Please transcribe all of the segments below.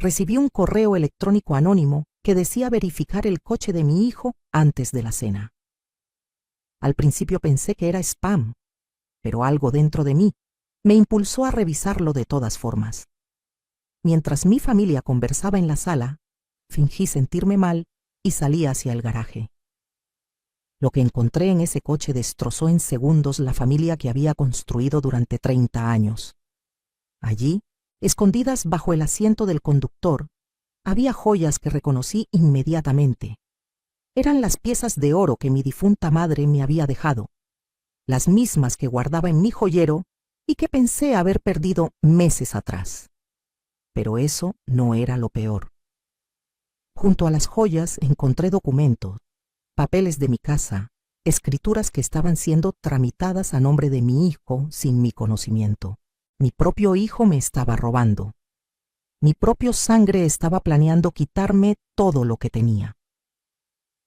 recibí un correo electrónico anónimo que decía verificar el coche de mi hijo antes de la cena. Al principio pensé que era spam, pero algo dentro de mí me impulsó a revisarlo de todas formas. Mientras mi familia conversaba en la sala, fingí sentirme mal y salí hacia el garaje. Lo que encontré en ese coche destrozó en segundos la familia que había construido durante 30 años. Allí, escondidas bajo el asiento del conductor, había joyas que reconocí inmediatamente. Eran las piezas de oro que mi difunta madre me había dejado, las mismas que guardaba en mi joyero y que pensé haber perdido meses atrás. Pero eso no era lo peor. Junto a las joyas encontré documentos, papeles de mi casa, escrituras que estaban siendo tramitadas a nombre de mi hijo sin mi conocimiento. Mi propio hijo me estaba robando. Mi propio sangre estaba planeando quitarme todo lo que tenía.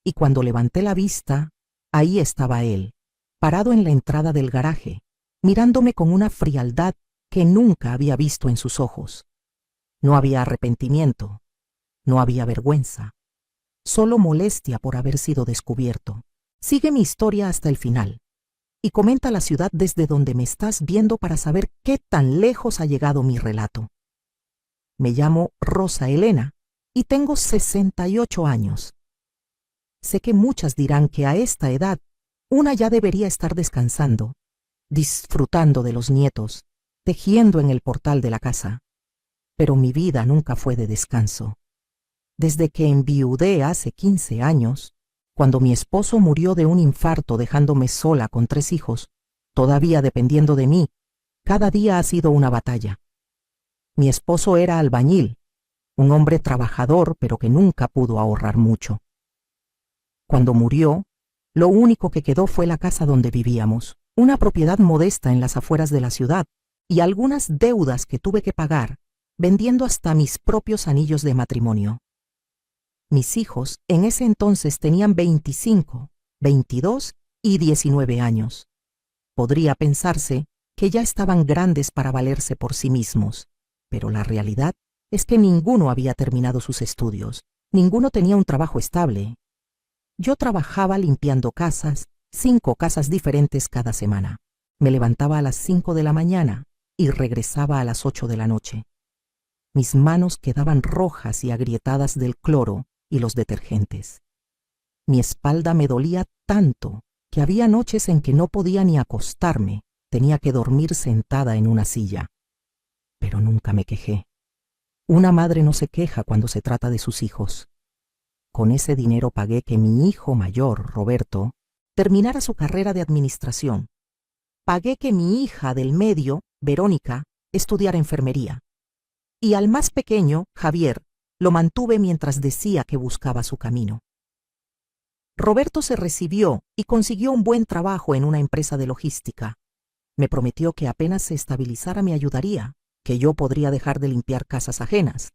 Y cuando levanté la vista, ahí estaba él, parado en la entrada del garaje, mirándome con una frialdad que nunca había visto en sus ojos. No había arrepentimiento, no había vergüenza, solo molestia por haber sido descubierto. Sigue mi historia hasta el final y comenta la ciudad desde donde me estás viendo para saber qué tan lejos ha llegado mi relato. Me llamo Rosa Elena y tengo 68 años. Sé que muchas dirán que a esta edad una ya debería estar descansando, disfrutando de los nietos, tejiendo en el portal de la casa. Pero mi vida nunca fue de descanso. Desde que enviudé hace 15 años, cuando mi esposo murió de un infarto dejándome sola con 3 hijos, todavía dependiendo de mí, cada día ha sido una batalla. Mi esposo era albañil, un hombre trabajador pero que nunca pudo ahorrar mucho. Cuando murió, lo único que quedó fue la casa donde vivíamos, una propiedad modesta en las afueras de la ciudad, y algunas deudas que tuve que pagar, vendiendo hasta mis propios anillos de matrimonio. Mis hijos en ese entonces tenían 25, 22 y 19 años. Podría pensarse que ya estaban grandes para valerse por sí mismos, pero la realidad es que ninguno había terminado sus estudios, ninguno tenía un trabajo estable. Yo trabajaba limpiando casas, 5 casas diferentes cada semana. Me levantaba a las 5 de la mañana y regresaba a las 8 de la noche. Mis manos quedaban rojas y agrietadas del cloro y los detergentes. Mi espalda me dolía tanto que había noches en que no podía ni acostarme, tenía que dormir sentada en una silla. Pero nunca me quejé. Una madre no se queja cuando se trata de sus hijos. Con ese dinero pagué que mi hijo mayor, Roberto, terminara su carrera de administración. Pagué que mi hija del medio, Verónica, estudiara enfermería. Y al más pequeño, Javier, lo mantuve mientras decía que buscaba su camino. Roberto se recibió y consiguió un buen trabajo en una empresa de logística. Me prometió que apenas se estabilizara me ayudaría, que yo podría dejar de limpiar casas ajenas.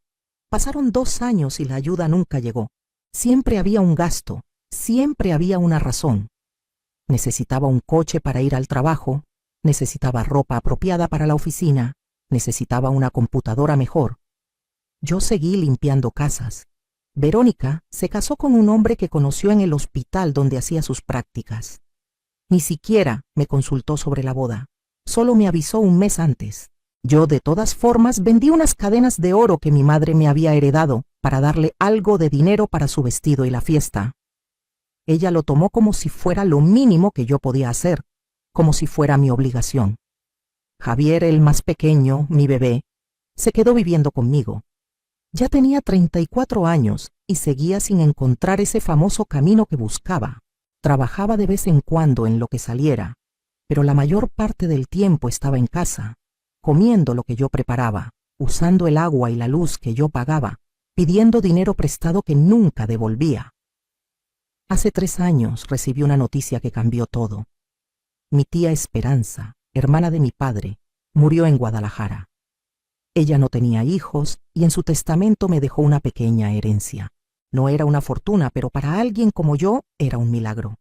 Pasaron 2 años y la ayuda nunca llegó. Siempre había un gasto, siempre había una razón. Necesitaba un coche para ir al trabajo, necesitaba ropa apropiada para la oficina, necesitaba una computadora mejor. Yo seguí limpiando casas. Verónica se casó con un hombre que conoció en el hospital donde hacía sus prácticas. Ni siquiera me consultó sobre la boda, solo me avisó un mes antes. Yo, de todas formas, vendí unas cadenas de oro que mi madre me había heredado para darle algo de dinero para su vestido y la fiesta. Ella lo tomó como si fuera lo mínimo que yo podía hacer, como si fuera mi obligación. Javier, el más pequeño, mi bebé, se quedó viviendo conmigo. Ya tenía 34 años y seguía sin encontrar ese famoso camino que buscaba. Trabajaba de vez en cuando en lo que saliera, pero la mayor parte del tiempo estaba en casa, comiendo lo que yo preparaba, usando el agua y la luz que yo pagaba, pidiendo dinero prestado que nunca devolvía. Hace 3 años recibí una noticia que cambió todo. Mi tía Esperanza, hermana de mi padre, murió en Guadalajara. Ella no tenía hijos y en su testamento me dejó una pequeña herencia. No era una fortuna, pero para alguien como yo era un milagro.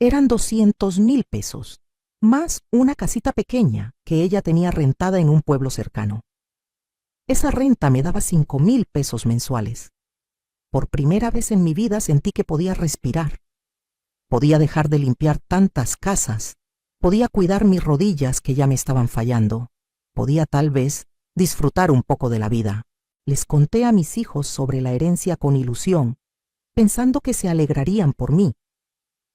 Eran 200,000 pesos, más una casita pequeña que ella tenía rentada en un pueblo cercano. Esa renta me daba 5,000 pesos mensuales. Por primera vez en mi vida sentí que podía respirar. Podía dejar de limpiar tantas casas. Podía cuidar mis rodillas que ya me estaban fallando. Podía tal vez disfrutar un poco de la vida. Les conté a mis hijos sobre la herencia con ilusión, pensando que se alegrarían por mí.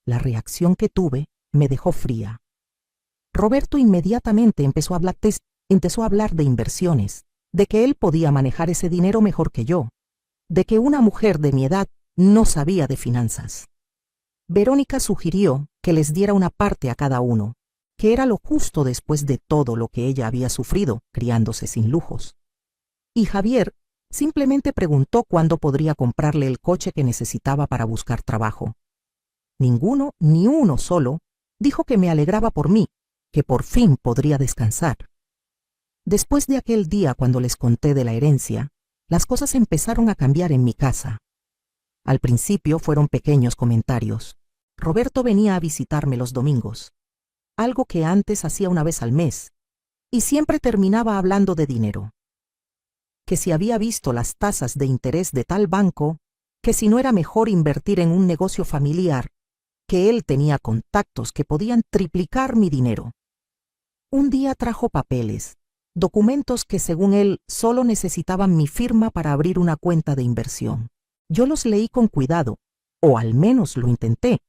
La reacción que tuve me dejó fría. Roberto inmediatamente empezó a hablar de inversiones, de que él podía manejar ese dinero mejor que yo, de que una mujer de mi edad no sabía de finanzas. Verónica sugirió que les diera una parte a cada uno, que era lo justo después de todo lo que ella había sufrido criándose sin lujos. Y Javier simplemente preguntó cuándo podría comprarle el coche que necesitaba para buscar trabajo. Ninguno, ni uno solo, dijo que me alegraba por mí, que por fin podría descansar. Después de aquel día cuando les conté de la herencia, las cosas empezaron a cambiar en mi casa. Al principio fueron pequeños comentarios. Roberto venía a visitarme los domingos, algo que antes hacía una vez al mes, y siempre terminaba hablando de dinero. Que si había visto las tasas de interés de tal banco, que si no era mejor invertir en un negocio familiar, que él tenía contactos que podían triplicar mi dinero. Un día trajo papeles, documentos que según él solo necesitaban mi firma para abrir una cuenta de inversión. Yo los leí con cuidado, o al menos lo intenté,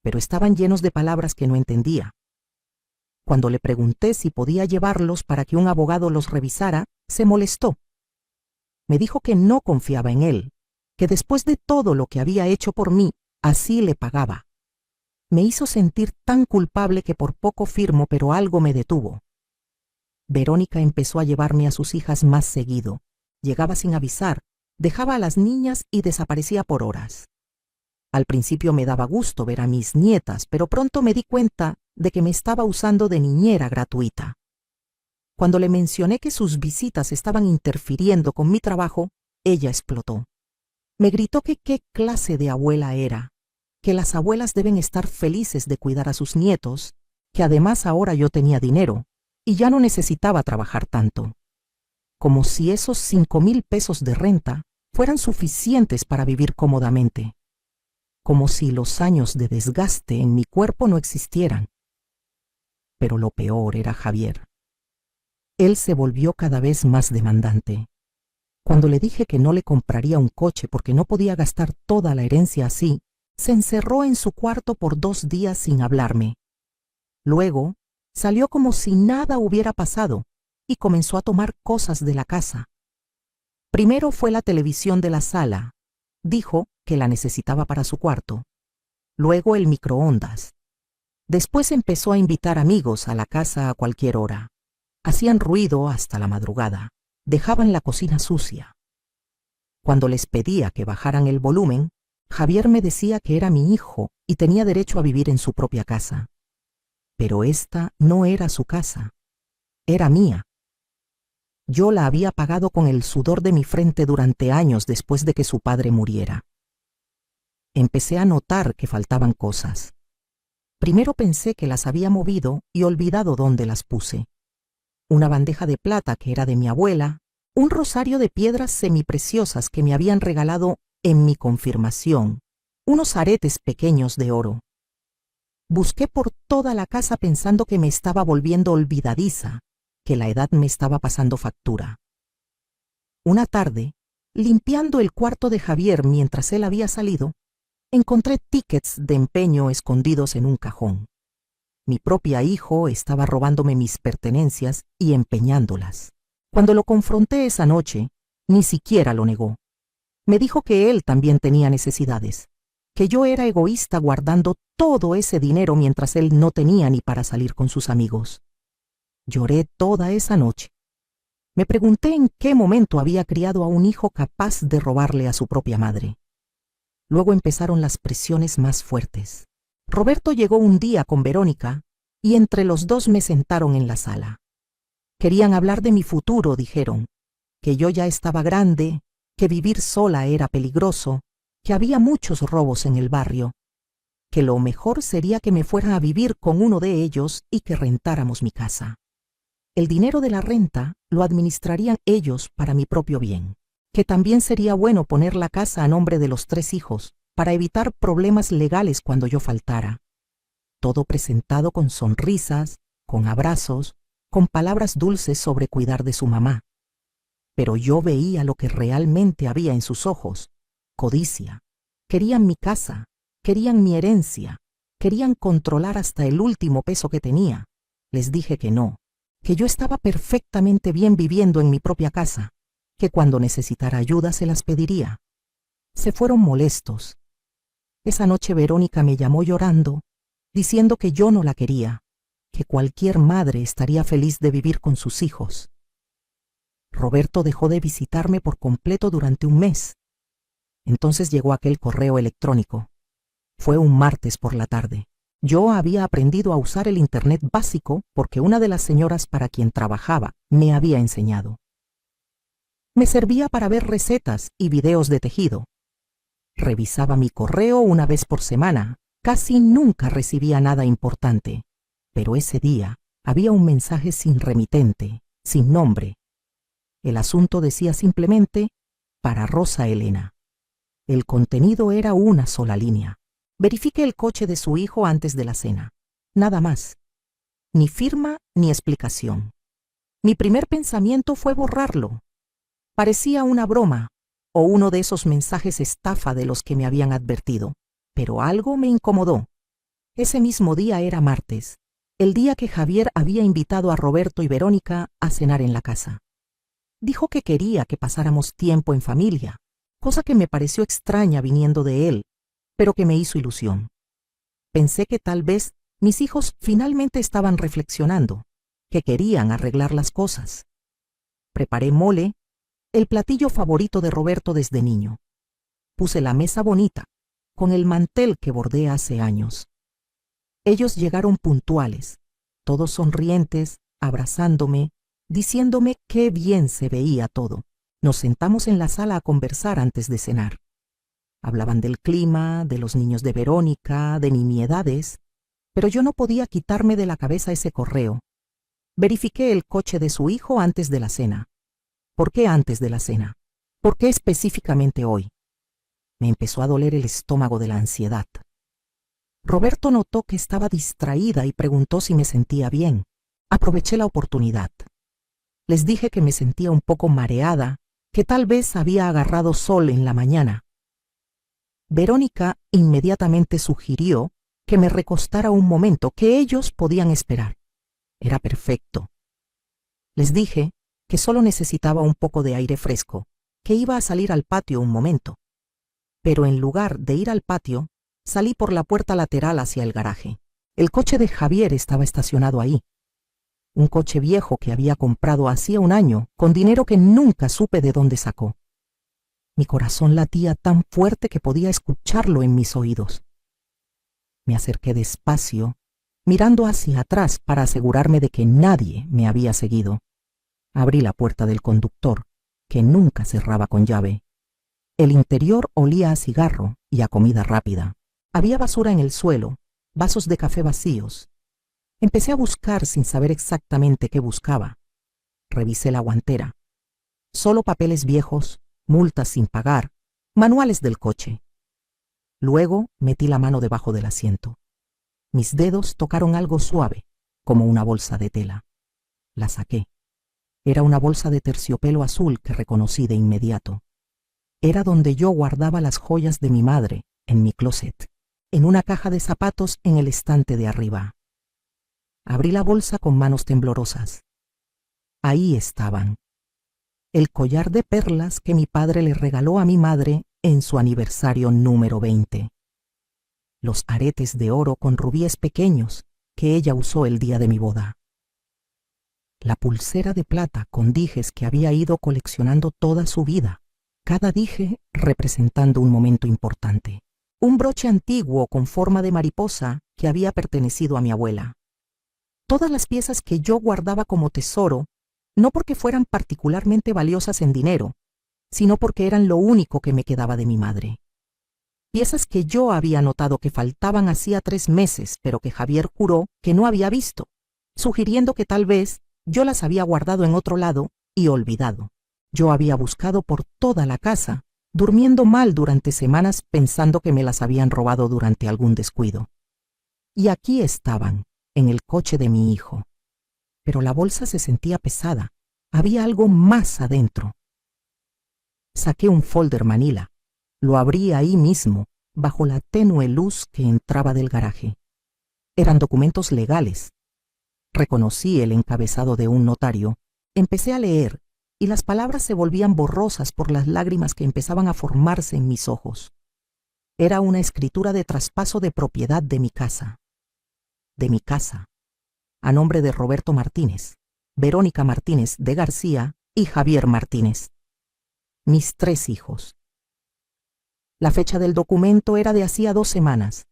pero estaban llenos de palabras que no entendía. Cuando le pregunté si podía llevarlos para que un abogado los revisara, se molestó. Me dijo que no confiaba en él, que después de todo lo que había hecho por mí, así le pagaba. Me hizo sentir tan culpable que por poco firmo, pero algo me detuvo. Verónica empezó a llevarme a sus hijas más seguido. Llegaba sin avisar, dejaba a las niñas y desaparecía por horas. Al principio me daba gusto ver a mis nietas, pero pronto me di cuenta de que me estaba usando de niñera gratuita. Cuando le mencioné que sus visitas estaban interfiriendo con mi trabajo, ella explotó. Me gritó que qué clase de abuela era, que las abuelas deben estar felices de cuidar a sus nietos, que además ahora yo tenía dinero y ya no necesitaba trabajar tanto. Como si esos 5,000 pesos de renta fueran suficientes para vivir cómodamente. Como si los años de desgaste en mi cuerpo no existieran. Pero lo peor era Javier. Él se volvió cada vez más demandante. Cuando le dije que no le compraría un coche porque no podía gastar toda la herencia así, se encerró en su cuarto por 2 días sin hablarme. Luego, salió como si nada hubiera pasado y comenzó a tomar cosas de la casa. Primero fue la televisión de la sala. Dijo que la necesitaba para su cuarto. Luego el microondas. Después empezó a invitar amigos a la casa a cualquier hora. Hacían ruido hasta la madrugada. Dejaban la cocina sucia. Cuando les pedía que bajaran el volumen, Javier me decía que era mi hijo y tenía derecho a vivir en su propia casa. Pero esta no era su casa. Era mía. Yo la había pagado con el sudor de mi frente durante años después de que su padre muriera. Empecé a notar que faltaban cosas. Primero pensé que las había movido y olvidado dónde las puse. Una bandeja de plata que era de mi abuela, un rosario de piedras semipreciosas que me habían regalado en mi confirmación, unos aretes pequeños de oro. Busqué por toda la casa pensando que me estaba volviendo olvidadiza, que la edad me estaba pasando factura. Una tarde, limpiando el cuarto de Javier mientras él había salido, encontré tickets de empeño escondidos en un cajón. Mi propia hijo estaba robándome mis pertenencias y empeñándolas. Cuando lo confronté esa noche, ni siquiera lo negó. Me dijo que él también tenía necesidades, que yo era egoísta guardando todo ese dinero mientras él no tenía ni para salir con sus amigos. Lloré toda esa noche. Me pregunté en qué momento había criado a un hijo capaz de robarle a su propia madre. Luego empezaron las presiones más fuertes. Roberto llegó un día con Verónica y entre los dos me sentaron en la sala. Querían hablar de mi futuro, dijeron, que yo ya estaba grande, que vivir sola era peligroso, que había muchos robos en el barrio, que lo mejor sería que me fuera a vivir con uno de ellos y que rentáramos mi casa. El dinero de la renta lo administrarían ellos para mi propio bien, que también sería bueno poner la casa a nombre de los 3 hijos para evitar problemas legales cuando yo faltara. Todo presentado con sonrisas, con abrazos, con palabras dulces sobre cuidar de su mamá. Pero yo veía lo que realmente había en sus ojos: codicia. Querían mi casa, querían mi herencia, querían controlar hasta el último peso que tenía. Les dije que no, que yo estaba perfectamente bien viviendo en mi propia casa, que cuando necesitara ayuda se las pediría. Se fueron molestos. Esa noche Verónica me llamó llorando, diciendo que yo no la quería, que cualquier madre estaría feliz de vivir con sus hijos. Roberto dejó de visitarme por completo durante un mes. Entonces llegó aquel correo electrónico. Fue un martes por la tarde. Yo había aprendido a usar el Internet básico porque una de las señoras para quien trabajaba me había enseñado. Me servía para ver recetas y videos de tejido. Revisaba mi correo una vez por semana. Casi nunca recibía nada importante. Pero ese día había un mensaje sin remitente, sin nombre. El asunto decía simplemente: para Rosa Elena. El contenido era una sola línea: verifique el coche de su hijo antes de la cena. Nada más. Ni firma ni explicación. Mi primer pensamiento fue borrarlo. Parecía una broma o uno de esos mensajes estafa de los que me habían advertido. Pero algo me incomodó. Ese mismo día era martes, el día que Javier había invitado a Roberto y Verónica a cenar en la casa. Dijo que quería que pasáramos tiempo en familia, cosa que me pareció extraña viniendo de él, pero que me hizo ilusión. Pensé que tal vez mis hijos finalmente estaban reflexionando, que querían arreglar las cosas. Preparé mole, el platillo favorito de Roberto desde niño. Puse la mesa bonita, con el mantel que bordé hace años. Ellos llegaron puntuales, todos sonrientes, abrazándome, diciéndome qué bien se veía todo. Nos sentamos en la sala a conversar antes de cenar. Hablaban del clima, de los niños de Verónica, de nimiedades, pero yo no podía quitarme de la cabeza ese correo. Verifiqué el coche de su hijo antes de la cena. ¿Por qué antes de la cena? ¿Por qué específicamente hoy? Me empezó a doler el estómago de la ansiedad. Roberto notó que estaba distraída y preguntó si me sentía bien. Aproveché la oportunidad. Les dije que me sentía un poco mareada, que tal vez había agarrado sol en la mañana. Verónica inmediatamente sugirió que me recostara un momento, que ellos podían esperar. Era perfecto. Les dije que solo necesitaba un poco de aire fresco, que iba a salir al patio un momento. Pero en lugar de ir al patio, salí por la puerta lateral hacia el garaje. El coche de Javier estaba estacionado ahí. Un coche viejo que había comprado hacía un año, con dinero que nunca supe de dónde sacó. Mi corazón latía tan fuerte que podía escucharlo en mis oídos. Me acerqué despacio, mirando hacia atrás para asegurarme de que nadie me había seguido. Abrí la puerta del conductor, que nunca cerraba con llave. El interior olía a cigarro y a comida rápida. Había basura en el suelo, vasos de café vacíos. Empecé a buscar sin saber exactamente qué buscaba. Revisé la guantera. Solo papeles viejos, multas sin pagar, manuales del coche. Luego metí la mano debajo del asiento. Mis dedos tocaron algo suave, como una bolsa de tela. La saqué. Era una bolsa de terciopelo azul que reconocí de inmediato. Era donde yo guardaba las joyas de mi madre, en mi closet, en una caja de zapatos en el estante de arriba. Abrí la bolsa con manos temblorosas. Ahí estaban. El collar de perlas que mi padre le regaló a mi madre en su aniversario número 20. Los aretes de oro con rubíes pequeños que ella usó el día de mi boda. La pulsera de plata con dijes que había ido coleccionando toda su vida, cada dije representando un momento importante. Un broche antiguo con forma de mariposa que había pertenecido a mi abuela. Todas las piezas que yo guardaba como tesoro, no porque fueran particularmente valiosas en dinero, sino porque eran lo único que me quedaba de mi madre. Piezas que yo había notado que faltaban hacía 3 meses, pero que Javier juró que no había visto, sugiriendo que tal vez Yo las había guardado en otro lado y olvidado. Yo había buscado por toda la casa, durmiendo mal durante semanas pensando que me las habían robado durante algún descuido. Y aquí estaban, en el coche de mi hijo. Pero la bolsa se sentía pesada. Había algo más adentro. Saqué un folder manila. Lo abrí ahí mismo, bajo la tenue luz que entraba del garaje. Eran documentos legales. Reconocí el encabezado de un notario. Empecé a leer, y las palabras se volvían borrosas por las lágrimas que empezaban a formarse en mis ojos. Era una escritura de traspaso de propiedad de mi casa. De mi casa. A nombre de Roberto Martínez, Verónica Martínez de García y Javier Martínez. Mis 3 hijos. La fecha del documento era de hacía 2 semanas.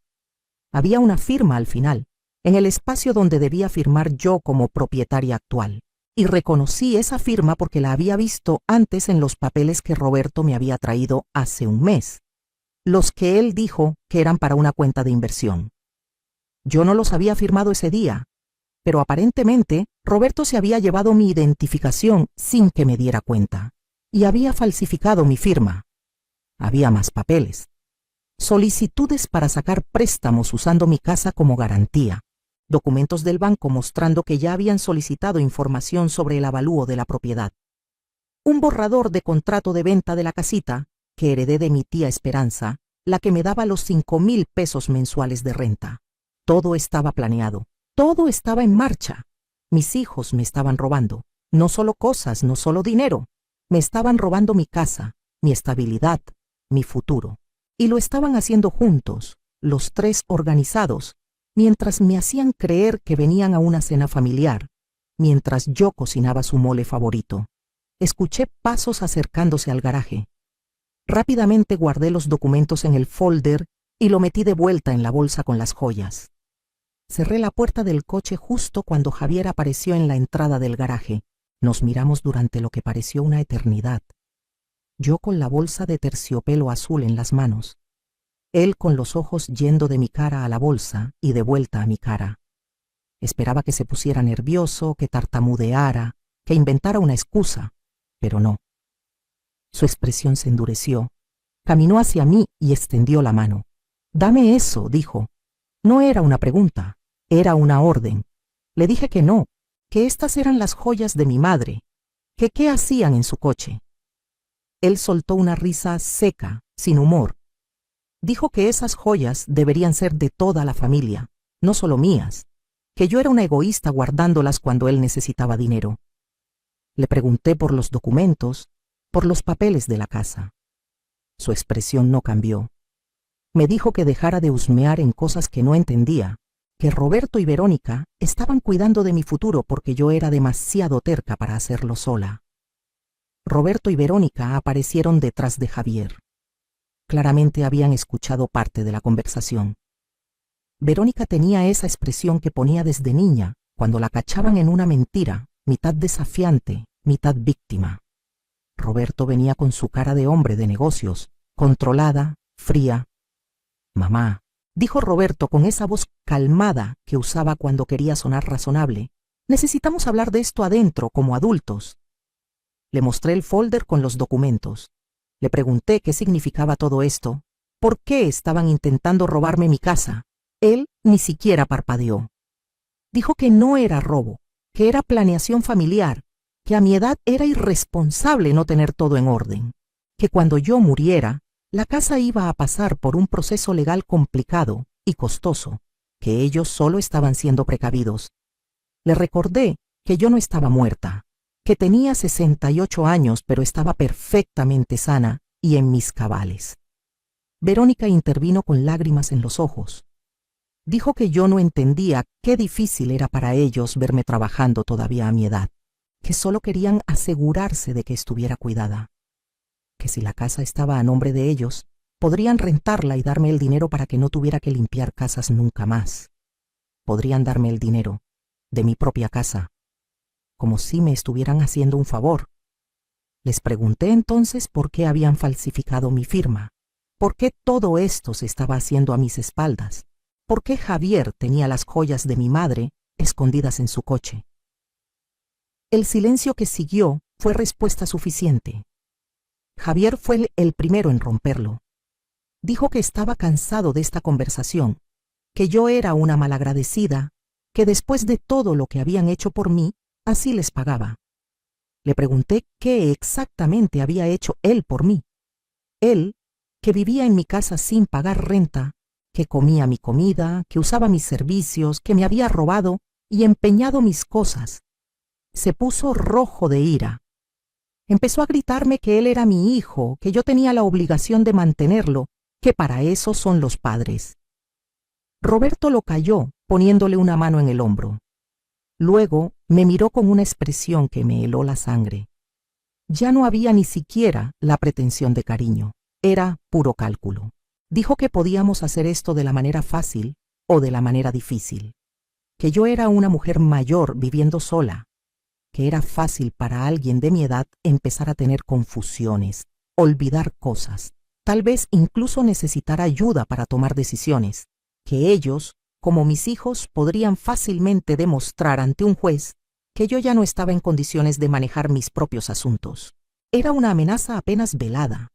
Había una firma al final, en el espacio donde debía firmar yo como propietaria actual. Y reconocí esa firma porque la había visto antes en los papeles que Roberto me había traído hace un mes, los que él dijo que eran para una cuenta de inversión. Yo no los había firmado ese día, pero aparentemente Roberto se había llevado mi identificación sin que me diera cuenta, y había falsificado mi firma. Había más papeles. Solicitudes para sacar préstamos usando mi casa como garantía. Documentos del banco mostrando que ya habían solicitado información sobre el avalúo de la propiedad. Un borrador de contrato de venta de la casita que heredé de mi tía Esperanza, la que me daba los 5,000 pesos mensuales de renta. Todo estaba planeado, todo estaba en marcha. Mis hijos me estaban robando, no solo cosas, no solo dinero. Me estaban robando mi casa, mi estabilidad, mi futuro. Y lo estaban haciendo juntos, los 3 organizados, mientras me hacían creer que venían a una cena familiar, mientras yo cocinaba su mole favorito. Escuché pasos acercándose al garaje. Rápidamente guardé los documentos en el folder y lo metí de vuelta en la bolsa con las joyas. Cerré la puerta del coche justo cuando Javier apareció en la entrada del garaje. Nos miramos durante lo que pareció una eternidad. Yo con la bolsa de terciopelo azul en las manos. Él con los ojos yendo de mi cara a la bolsa y de vuelta a mi cara. Esperaba que se pusiera nervioso, que tartamudeara, que inventara una excusa, pero no. Su expresión se endureció. Caminó hacia mí y extendió la mano. «Dame eso», dijo. No era una pregunta, era una orden. Le dije que no, que estas eran las joyas de mi madre, que qué hacían en su coche. Él soltó una risa seca, sin humor. Dijo que esas joyas deberían ser de toda la familia, no solo mías, que yo era una egoísta guardándolas cuando él necesitaba dinero. Le pregunté por los documentos, por los papeles de la casa. Su expresión no cambió. Me dijo que dejara de husmear en cosas que no entendía, que Roberto y Verónica estaban cuidando de mi futuro porque yo era demasiado terca para hacerlo sola. Roberto y Verónica aparecieron detrás de Javier. Claramente habían escuchado parte de la conversación. Verónica tenía esa expresión que ponía desde niña, cuando la cachaban en una mentira, mitad desafiante, mitad víctima. Roberto venía con su cara de hombre de negocios, controlada, fría. «Mamá», dijo Roberto con esa voz calmada que usaba cuando quería sonar razonable, «necesitamos hablar de esto adentro, como adultos». Le mostré el folder con los documentos. Le pregunté qué significaba todo esto, por qué estaban intentando robarme mi casa. Él ni siquiera parpadeó. Dijo que no era robo, que era planeación familiar, que a mi edad era irresponsable no tener todo en orden, que cuando yo muriera, la casa iba a pasar por un proceso legal complicado y costoso, que ellos solo estaban siendo precavidos. Le recordé que yo no estaba muerta, que tenía 68 años, pero estaba perfectamente sana y en mis cabales. Verónica intervino con lágrimas en los ojos. Dijo que yo no entendía qué difícil era para ellos verme trabajando todavía a mi edad, que solo querían asegurarse de que estuviera cuidada, que si la casa estaba a nombre de ellos, podrían rentarla y darme el dinero para que no tuviera que limpiar casas nunca más. Podrían darme el dinero de mi propia casa, como si me estuvieran haciendo un favor. Les pregunté entonces por qué habían falsificado mi firma, por qué todo esto se estaba haciendo a mis espaldas, por qué Javier tenía las joyas de mi madre escondidas en su coche. El silencio que siguió fue respuesta suficiente. Javier fue el primero en romperlo. Dijo que estaba cansado de esta conversación, que yo era una malagradecida, que después de todo lo que habían hecho por mí, así les pagaba. Le pregunté qué exactamente había hecho él por mí. Él, que vivía en mi casa sin pagar renta, que comía mi comida, que usaba mis servicios, que me había robado y empeñado mis cosas. Se puso rojo de ira. Empezó a gritarme que él era mi hijo, que yo tenía la obligación de mantenerlo, que para eso son los padres. Roberto lo calló, poniéndole una mano en el hombro. Luego me miró con una expresión que me heló la sangre. Ya no había ni siquiera la pretensión de cariño, era puro cálculo. Dijo que podíamos hacer esto de la manera fácil o de la manera difícil, que yo era una mujer mayor viviendo sola, que era fácil para alguien de mi edad empezar a tener confusiones, olvidar cosas, tal vez incluso necesitar ayuda para tomar decisiones, que ellos, como mis hijos, podrían fácilmente demostrar ante un juez que yo ya no estaba en condiciones de manejar mis propios asuntos. Era una amenaza apenas velada.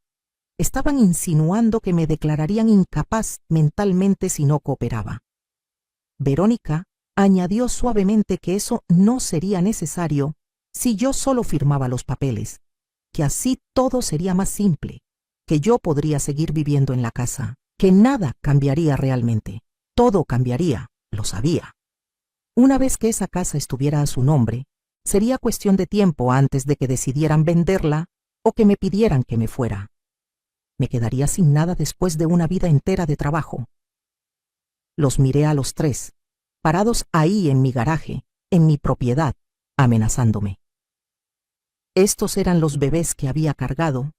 Estaban insinuando que me declararían incapaz mentalmente si no cooperaba. Verónica añadió suavemente que eso no sería necesario si yo solo firmaba los papeles, que así todo sería más simple, que yo podría seguir viviendo en la casa, que nada cambiaría realmente. Todo cambiaría, lo sabía. Una vez que esa casa estuviera a su nombre, sería cuestión de tiempo antes de que decidieran venderla o que me pidieran que me fuera. Me quedaría sin nada después de una vida entera de trabajo. Los miré a los tres, parados ahí en mi garaje, en mi propiedad, amenazándome. Estos eran los bebés que había cargado,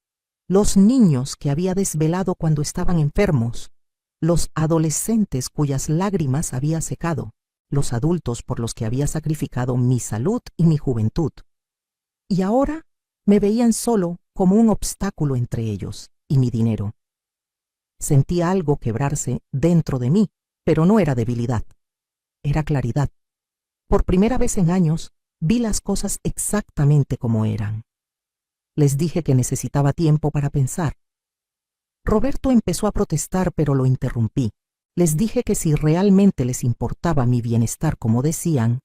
los niños que había desvelado cuando estaban enfermos, los adolescentes cuyas lágrimas había secado, los adultos por los que había sacrificado mi salud y mi juventud. Y ahora me veían solo como un obstáculo entre ellos y mi dinero. Sentía algo quebrarse dentro de mí, pero no era debilidad, era claridad. Por primera vez en años, vi las cosas exactamente como eran. Les dije que necesitaba tiempo para pensar. Roberto empezó a protestar, pero lo interrumpí. Les dije que si realmente les importaba mi bienestar, como decían,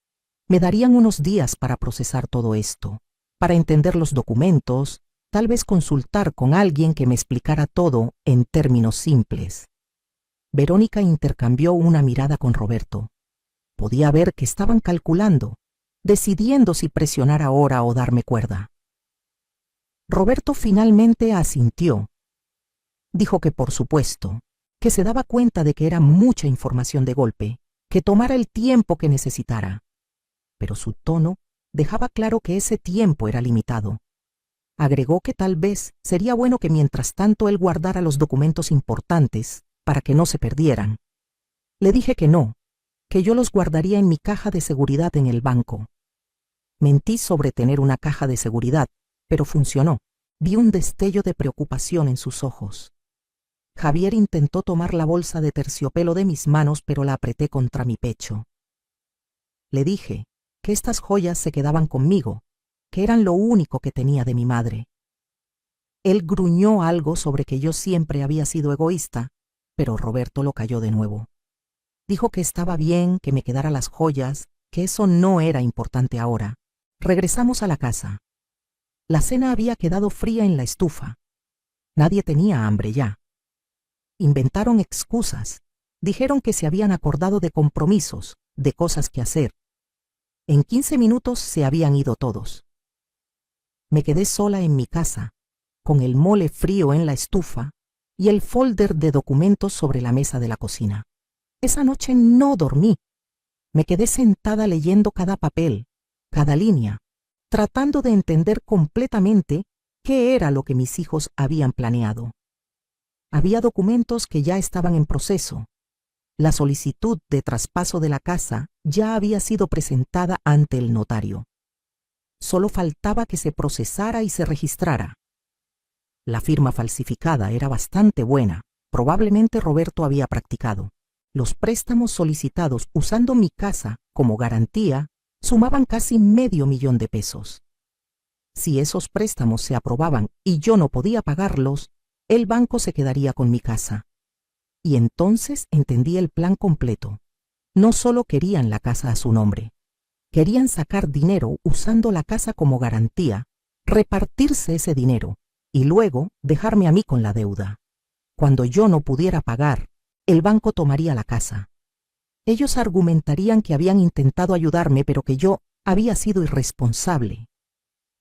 me darían unos días para procesar todo esto, para entender los documentos, tal vez consultar con alguien que me explicara todo en términos simples. Verónica intercambió una mirada con Roberto. Podía ver que estaban calculando, decidiendo si presionar ahora o darme cuerda. Roberto finalmente asintió. Dijo que por supuesto, que se daba cuenta de que era mucha información de golpe, que tomara el tiempo que necesitara. Pero su tono dejaba claro que ese tiempo era limitado. Agregó que tal vez sería bueno que mientras tanto él guardara los documentos importantes para que no se perdieran. Le dije que no, que yo los guardaría en mi caja de seguridad en el banco. Mentí sobre tener una caja de seguridad, pero funcionó. Vi un destello de preocupación en sus ojos. Javier intentó tomar la bolsa de terciopelo de mis manos, pero la apreté contra mi pecho. Le dije que estas joyas se quedaban conmigo, que eran lo único que tenía de mi madre. Él gruñó algo sobre que yo siempre había sido egoísta, pero Roberto lo calló de nuevo. Dijo que estaba bien, que me quedara las joyas, que eso no era importante ahora. Regresamos a la casa. La cena había quedado fría en la estufa. Nadie tenía hambre ya. Inventaron excusas. Dijeron que se habían acordado de compromisos, de cosas que hacer. En 15 minutos se habían ido todos. Me quedé sola en mi casa, con el mole frío en la estufa y el folder de documentos sobre la mesa de la cocina. Esa noche no dormí. Me quedé sentada leyendo cada papel, cada línea, tratando de entender completamente qué era lo que mis hijos habían planeado. Había documentos que ya estaban en proceso. La solicitud de traspaso de la casa ya había sido presentada ante el notario. Solo faltaba que se procesara y se registrara. La firma falsificada era bastante buena. Probablemente Roberto había practicado. Los préstamos solicitados usando mi casa como garantía sumaban casi $500,000. Si esos préstamos se aprobaban y yo no podía pagarlos, el banco se quedaría con mi casa. Y entonces entendí el plan completo. No solo querían la casa a su nombre, querían sacar dinero usando la casa como garantía, repartirse ese dinero y luego dejarme a mí con la deuda. Cuando yo no pudiera pagar, el banco tomaría la casa. Ellos argumentarían que habían intentado ayudarme, pero que yo había sido irresponsable.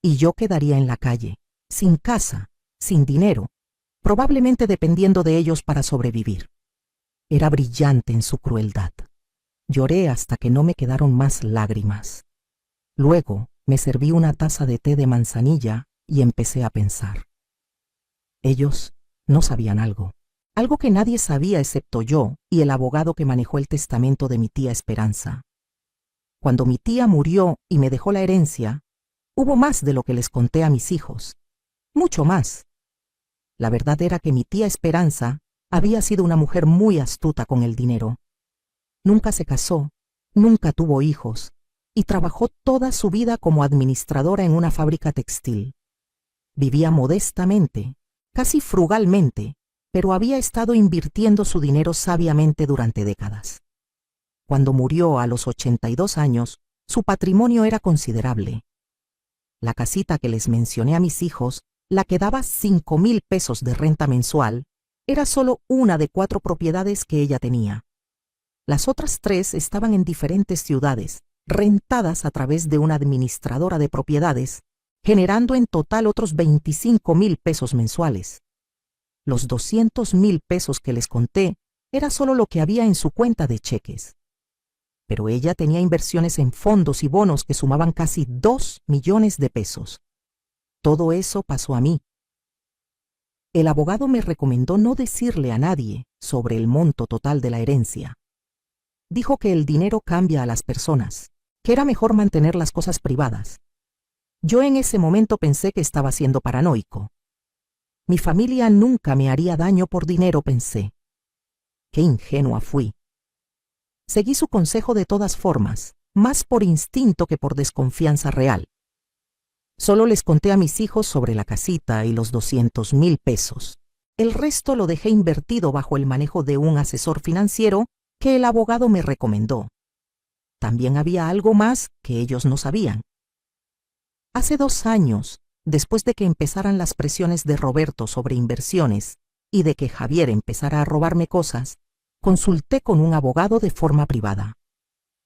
Y yo quedaría en la calle, sin casa, sin dinero, probablemente dependiendo de ellos para sobrevivir. Era brillante en su crueldad. Lloré hasta que no me quedaron más lágrimas. Luego me serví una taza de té de manzanilla y empecé a pensar. Ellos no sabían algo que nadie sabía excepto yo y el abogado que manejó el testamento de mi tía Esperanza. Cuando mi tía murió y me dejó la herencia, hubo más de lo que les conté a mis hijos, mucho más. La verdad era que mi tía Esperanza había sido una mujer muy astuta con el dinero. Nunca se casó, nunca tuvo hijos, y trabajó toda su vida como administradora en una fábrica textil. Vivía modestamente, casi frugalmente, pero había estado invirtiendo su dinero sabiamente durante décadas. Cuando murió a los 82 años, su patrimonio era considerable. La casita que les mencioné a mis hijos, la que daba $5,000 de renta mensual, era solo una de 4 propiedades que ella tenía. Las otras 3 estaban en diferentes ciudades, rentadas a través de una administradora de propiedades, generando en total otros $25,000 mensuales. Los $200,000 que les conté era solo lo que había en su cuenta de cheques. Pero ella tenía inversiones en fondos y bonos que sumaban casi $2 millones. Todo eso pasó a mí. El abogado me recomendó no decirle a nadie sobre el monto total de la herencia. Dijo que el dinero cambia a las personas, que era mejor mantener las cosas privadas. Yo en ese momento pensé que estaba siendo paranoico. Mi familia nunca me haría daño por dinero, pensé. Qué ingenua fui. Seguí su consejo de todas formas, más por instinto que por desconfianza real. Solo les conté a mis hijos sobre la casita y los $200,000. El resto lo dejé invertido bajo el manejo de un asesor financiero que el abogado me recomendó. También había algo más que ellos no sabían. Hace 2 años, después de que empezaran las presiones de Roberto sobre inversiones y de que Javier empezara a robarme cosas, consulté con un abogado de forma privada.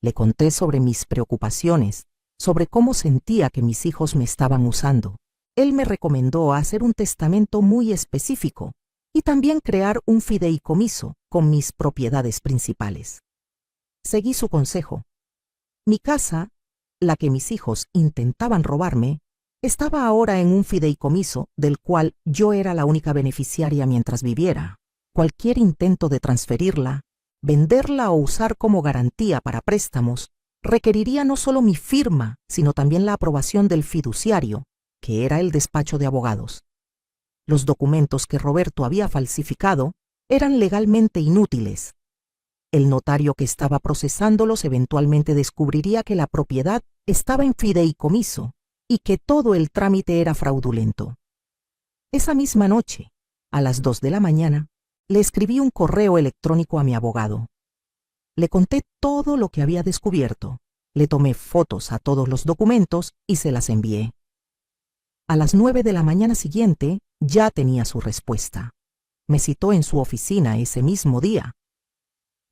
Le conté sobre mis preocupaciones, sobre cómo sentía que mis hijos me estaban usando. Él me recomendó hacer un testamento muy específico y también crear un fideicomiso con mis propiedades principales. Seguí su consejo. Mi casa, la que mis hijos intentaban robarme, estaba ahora en un fideicomiso del cual yo era la única beneficiaria mientras viviera. Cualquier intento de transferirla, venderla o usar como garantía para préstamos requeriría no solo mi firma, sino también la aprobación del fiduciario, que era el despacho de abogados. Los documentos que Roberto había falsificado eran legalmente inútiles. El notario que estaba procesándolos eventualmente descubriría que la propiedad estaba en fideicomiso y que todo el trámite era fraudulento. Esa misma noche, a las 2 de la mañana, le escribí un correo electrónico a mi abogado. Le conté todo lo que había descubierto, le tomé fotos a todos los documentos y se las envié. A las 9 de la mañana siguiente ya tenía su respuesta. Me citó en su oficina ese mismo día.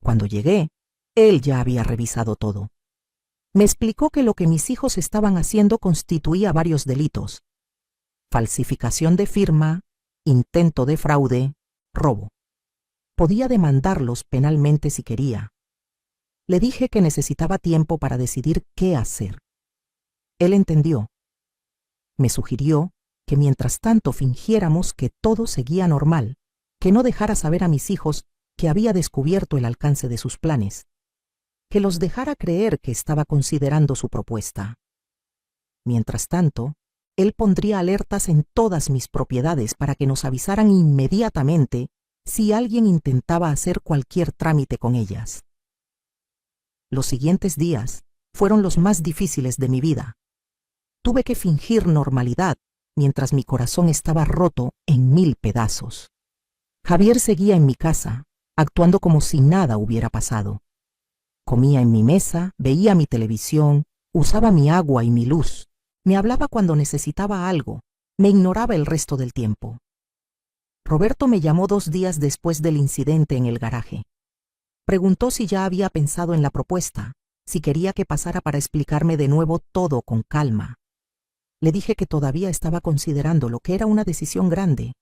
Cuando llegué, él ya había revisado todo. Me explicó que lo que mis hijos estaban haciendo constituía varios delitos: falsificación de firma, intento de fraude, robo. Podía demandarlos penalmente si quería. Le dije que necesitaba tiempo para decidir qué hacer. Él entendió. Me sugirió que mientras tanto fingiéramos que todo seguía normal, que no dejara saber a mis hijos que había descubierto el alcance de sus planes, que los dejara creer que estaba considerando su propuesta. Mientras tanto, él pondría alertas en todas mis propiedades para que nos avisaran inmediatamente si alguien intentaba hacer cualquier trámite con ellas. Los siguientes días fueron los más difíciles de mi vida. Tuve que fingir normalidad mientras mi corazón estaba roto en 1000 pedazos. Javier seguía en mi casa, actuando como si nada hubiera pasado. Comía en mi mesa, veía mi televisión, usaba mi agua y mi luz, me hablaba cuando necesitaba algo, me ignoraba el resto del tiempo. Roberto me llamó 2 días después del incidente en el garaje. Preguntó si ya había pensado en la propuesta, si quería que pasara para explicarme de nuevo todo con calma. Le dije que todavía estaba considerándolo, que era una decisión grande.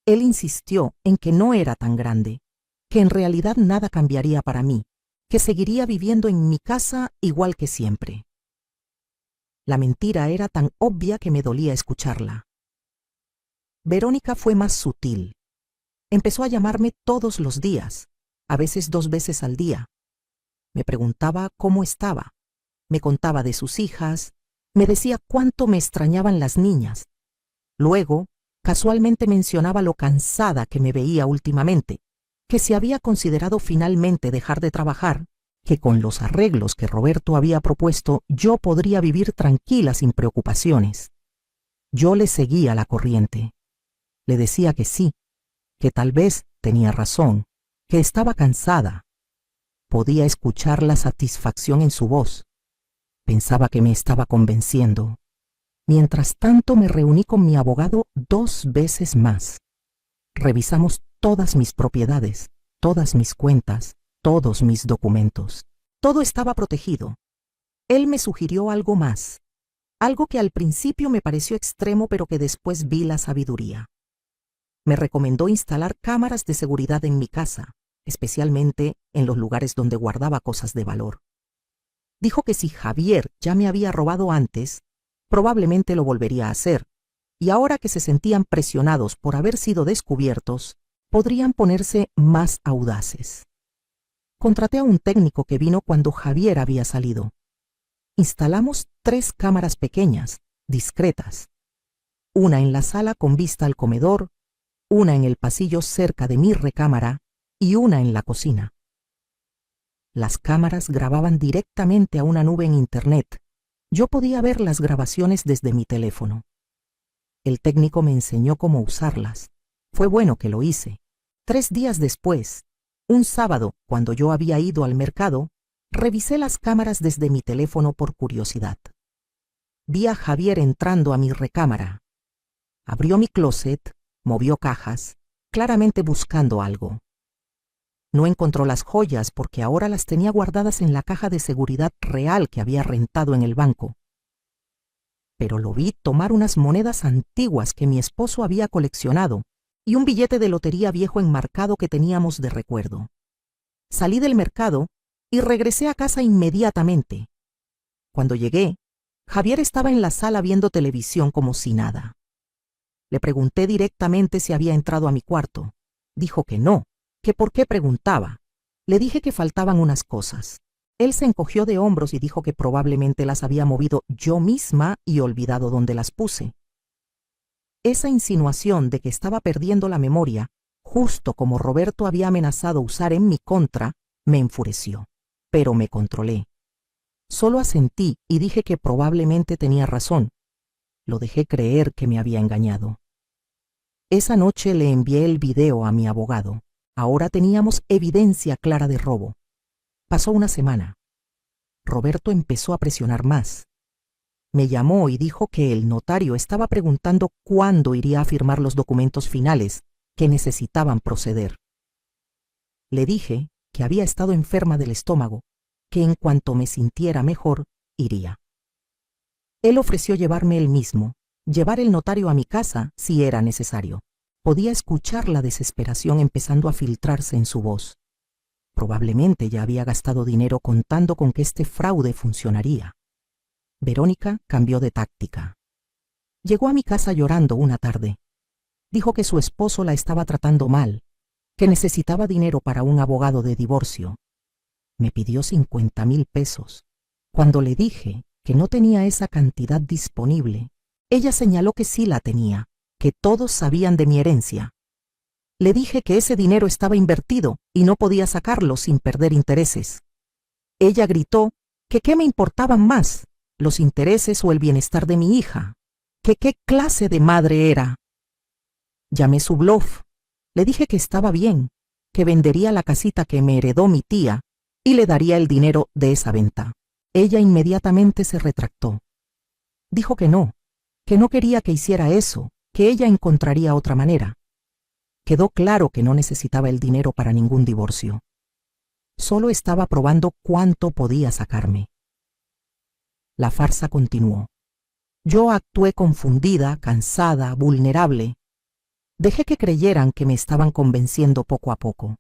Él insistió en que no era tan grande, que en realidad nada cambiaría para mí, que seguiría viviendo en mi casa igual que siempre. La mentira era tan obvia que me dolía escucharla. Verónica fue más sutil. Empezó a llamarme todos los días, a veces 2 veces al día. Me preguntaba cómo estaba, me contaba de sus hijas, me decía cuánto me extrañaban las niñas. Luego, casualmente mencionaba lo cansada que me veía últimamente, que se había considerado finalmente dejar de trabajar, que con los arreglos que Roberto había propuesto yo podría vivir tranquila sin preocupaciones. Yo le seguía la corriente. Le decía que sí, que tal vez tenía razón, que estaba cansada. Podía escuchar la satisfacción en su voz. Pensaba que me estaba convenciendo. Mientras tanto me reuní con mi abogado 2 veces más. Revisamos todas mis propiedades, todas mis cuentas, todos mis documentos. Todo estaba protegido. Él me sugirió algo más, algo que al principio me pareció extremo pero que después vi la sabiduría. Me recomendó instalar cámaras de seguridad en mi casa, especialmente en los lugares donde guardaba cosas de valor. Dijo que si Javier ya me había robado antes, probablemente lo volvería a hacer, y ahora que se sentían presionados por haber sido descubiertos, podrían ponerse más audaces. Contraté a un técnico que vino cuando Javier había salido. Instalamos 3 cámaras pequeñas, discretas. Una en la sala con vista al comedor, una en el pasillo cerca de mi recámara y una en la cocina. Las cámaras grababan directamente a una nube en Internet. Yo podía ver las grabaciones desde mi teléfono. El técnico me enseñó cómo usarlas. Fue bueno que lo hice. 3 días después, un sábado, cuando yo había ido al mercado, revisé las cámaras desde mi teléfono por curiosidad. Vi a Javier entrando a mi recámara. Abrió mi closet, movió cajas, claramente buscando algo. No encontró las joyas porque ahora las tenía guardadas en la caja de seguridad real que había rentado en el banco. Pero lo vi tomar unas monedas antiguas que mi esposo había coleccionado y un billete de lotería viejo enmarcado que teníamos de recuerdo. Salí del mercado y regresé a casa inmediatamente. Cuando llegué, Javier estaba en la sala viendo televisión como si nada. Le pregunté directamente si había entrado a mi cuarto. Dijo que no, que por qué preguntaba. Le dije que faltaban unas cosas. Él se encogió de hombros y dijo que probablemente las había movido yo misma y olvidado dónde las puse. Esa insinuación de que estaba perdiendo la memoria, justo como Roberto había amenazado usar en mi contra, me enfureció, pero me controlé. Solo asentí y dije que probablemente tenía razón. Lo dejé creer que me había engañado. Esa noche le envié el video a mi abogado. Ahora teníamos evidencia clara de robo. Pasó una semana. Roberto empezó a presionar más. Me llamó y dijo que el notario estaba preguntando cuándo iría a firmar los documentos finales que necesitaban proceder. Le dije que había estado enferma del estómago, que en cuanto me sintiera mejor, iría. Él ofreció llevarme él mismo, llevar el notario a mi casa si era necesario. Podía escuchar la desesperación empezando a filtrarse en su voz. Probablemente ya había gastado dinero contando con que este fraude funcionaría. Verónica cambió de táctica. Llegó a mi casa llorando una tarde. Dijo que su esposo la estaba tratando mal, que necesitaba dinero para un abogado de divorcio. Me pidió 50,000 pesos. Cuando le dije que no tenía esa cantidad disponible, ella señaló que sí la tenía, que todos sabían de mi herencia. Le dije que ese dinero estaba invertido y no podía sacarlo sin perder intereses. Ella gritó que qué me importaban más, los intereses o el bienestar de mi hija, que qué clase de madre era. Llamé su bluff, le dije que estaba bien, que vendería la casita que me heredó mi tía y le daría el dinero de esa venta. Ella inmediatamente se retractó. Dijo que no quería que hiciera eso, que ella encontraría otra manera. Quedó claro que no necesitaba el dinero para ningún divorcio. Solo estaba probando cuánto podía sacarme. La farsa continuó. Yo actué confundida, cansada, vulnerable. Dejé que creyeran que me estaban convenciendo poco a poco.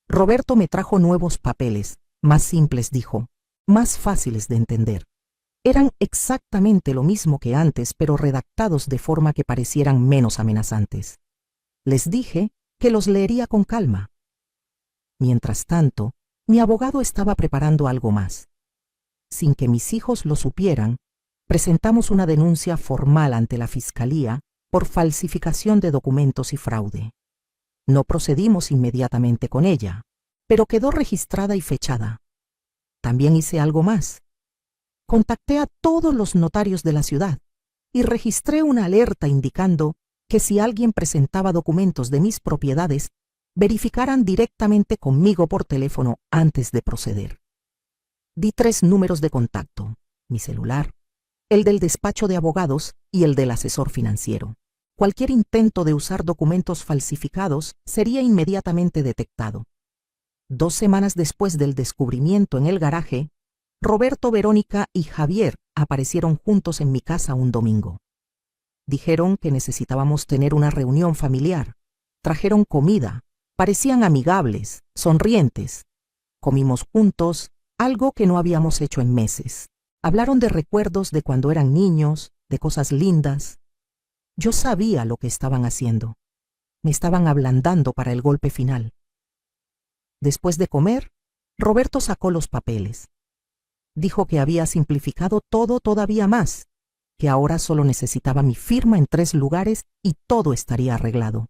Roberto me trajo nuevos papeles, más simples, dijo, más fáciles de entender. Eran exactamente lo mismo que antes, pero redactados de forma que parecieran menos amenazantes. Les dije que los leería con calma. Mientras tanto, mi abogado estaba preparando algo más. Sin que mis hijos lo supieran, presentamos una denuncia formal ante la Fiscalía por falsificación de documentos y fraude. No procedimos inmediatamente con ella, pero quedó registrada y fechada. También hice algo más. Contacté a todos los notarios de la ciudad y registré una alerta indicando que si alguien presentaba documentos de mis propiedades, verificaran directamente conmigo por teléfono antes de proceder. Di 3 números de contacto: mi celular, el del despacho de abogados y el del asesor financiero. Cualquier intento de usar documentos falsificados sería inmediatamente detectado. 2 semanas después del descubrimiento en el garaje, Roberto, Verónica y Javier aparecieron juntos en mi casa un domingo. Dijeron que necesitábamos tener una reunión familiar. Trajeron comida, parecían amigables, sonrientes. Comimos juntos, algo que no habíamos hecho en meses. Hablaron de recuerdos de cuando eran niños, de cosas lindas. Yo sabía lo que estaban haciendo. Me estaban ablandando para el golpe final. Después de comer, Roberto sacó los papeles. Dijo que había simplificado todo todavía más, que ahora solo necesitaba mi firma en 3 lugares y todo estaría arreglado.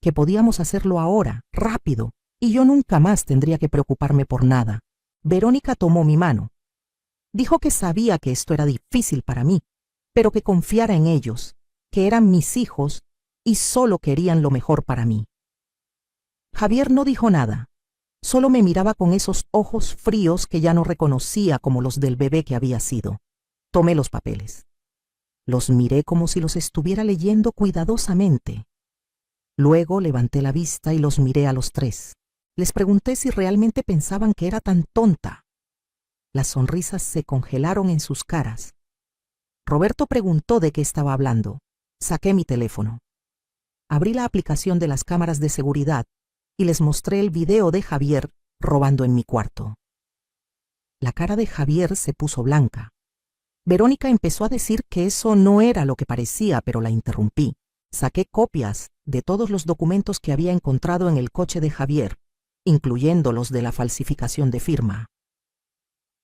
Que podíamos hacerlo ahora, rápido, y yo nunca más tendría que preocuparme por nada. Verónica tomó mi mano. Dijo que sabía que esto era difícil para mí, pero que confiara en ellos, que eran mis hijos y solo querían lo mejor para mí. Javier no dijo nada. Solo me miraba con esos ojos fríos que ya no reconocía como los del bebé que había sido. Tomé los papeles. Los miré como si los estuviera leyendo cuidadosamente. Luego levanté la vista y los miré a los 3. Les pregunté si realmente pensaban que era tan tonta. Las sonrisas se congelaron en sus caras. Roberto preguntó de qué estaba hablando. Saqué mi teléfono. Abrí la aplicación de las cámaras de seguridad y les mostré el video de Javier robando en mi cuarto. La cara de Javier se puso blanca. Verónica empezó a decir que eso no era lo que parecía, pero la interrumpí. Saqué copias de todos los documentos que había encontrado en el coche de Javier, incluyendo los de la falsificación de firma.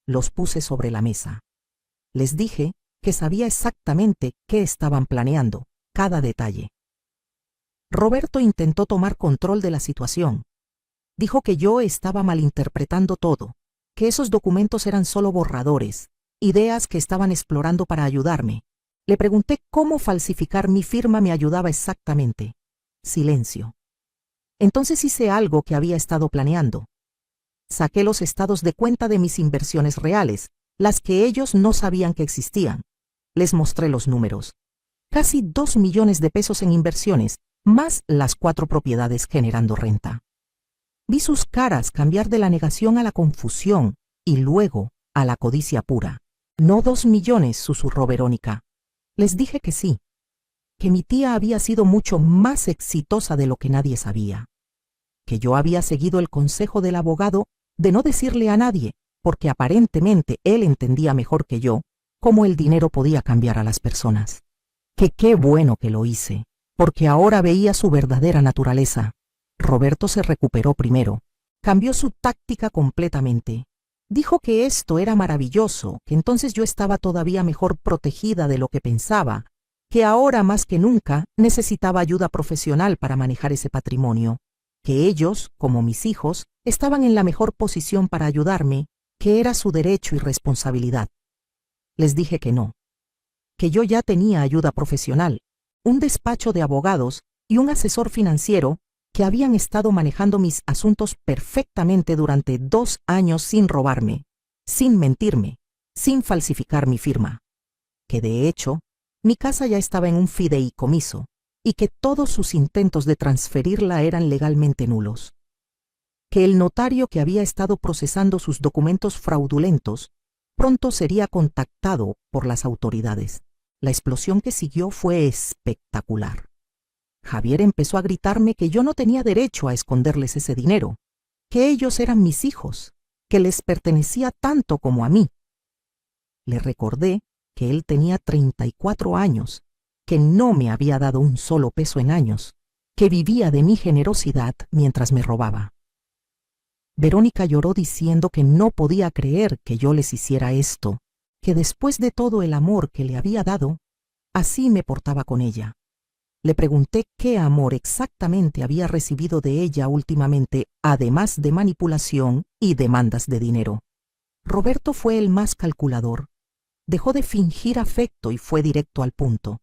Los puse sobre la mesa. Les dije que sabía exactamente qué estaban planeando, cada detalle. Roberto intentó tomar control de la situación. Dijo que yo estaba malinterpretando todo, que esos documentos eran solo borradores, ideas que estaban explorando para ayudarme. Le pregunté cómo falsificar mi firma me ayudaba exactamente. Silencio. Entonces hice algo que había estado planeando. Saqué los estados de cuenta de mis inversiones reales, las que ellos no sabían que existían. Les mostré los números. Casi 2 millones de pesos en inversiones, más las 4 propiedades generando renta. Vi sus caras cambiar de la negación a la confusión y luego a la codicia pura. No 2 millones, susurró Verónica. Les dije que sí, que mi tía había sido mucho más exitosa de lo que nadie sabía, que yo había seguido el consejo del abogado de no decirle a nadie, porque aparentemente él entendía mejor que yo cómo el dinero podía cambiar a las personas. Que qué bueno que lo hice, porque ahora veía su verdadera naturaleza. Roberto se recuperó primero. Cambió su táctica completamente. Dijo que esto era maravilloso, que entonces yo estaba todavía mejor protegida de lo que pensaba, que ahora más que nunca necesitaba ayuda profesional para manejar ese patrimonio, que ellos, como mis hijos, estaban en la mejor posición para ayudarme, que era su derecho y responsabilidad. Les dije que no, que yo ya tenía ayuda profesional, un despacho de abogados y un asesor financiero que habían estado manejando mis asuntos perfectamente durante 2 años sin robarme, sin mentirme, sin falsificar mi firma, que de hecho, mi casa ya estaba en un fideicomiso y que todos sus intentos de transferirla eran legalmente nulos, que el notario que había estado procesando sus documentos fraudulentos pronto sería contactado por las autoridades. La explosión que siguió fue espectacular. Javier empezó a gritarme que yo no tenía derecho a esconderles ese dinero, que ellos eran mis hijos, que les pertenecía tanto como a mí. Le recordé que él tenía 34 años, que no me había dado un solo peso en años, que vivía de mi generosidad mientras me robaba. Verónica lloró diciendo que no podía creer que yo les hiciera esto, que después de todo el amor que le había dado, así me portaba con ella. Le pregunté qué amor exactamente había recibido de ella últimamente, además de manipulación y demandas de dinero. Roberto fue el más calculador. Dejó de fingir afecto y fue directo al punto.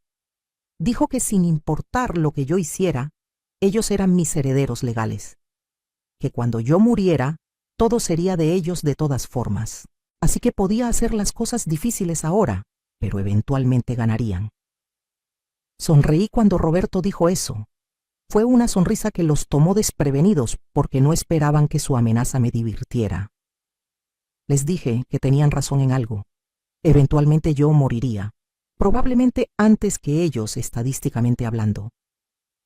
Dijo que sin importar lo que yo hiciera, ellos eran mis herederos legales. Que cuando yo muriera, todo sería de ellos de todas formas. Así que podía hacer las cosas difíciles ahora, pero eventualmente ganarían. Sonreí cuando Roberto dijo eso. Fue una sonrisa que los tomó desprevenidos porque no esperaban que su amenaza me divirtiera. Les dije que tenían razón en algo. Eventualmente yo moriría, probablemente antes que ellos estadísticamente hablando.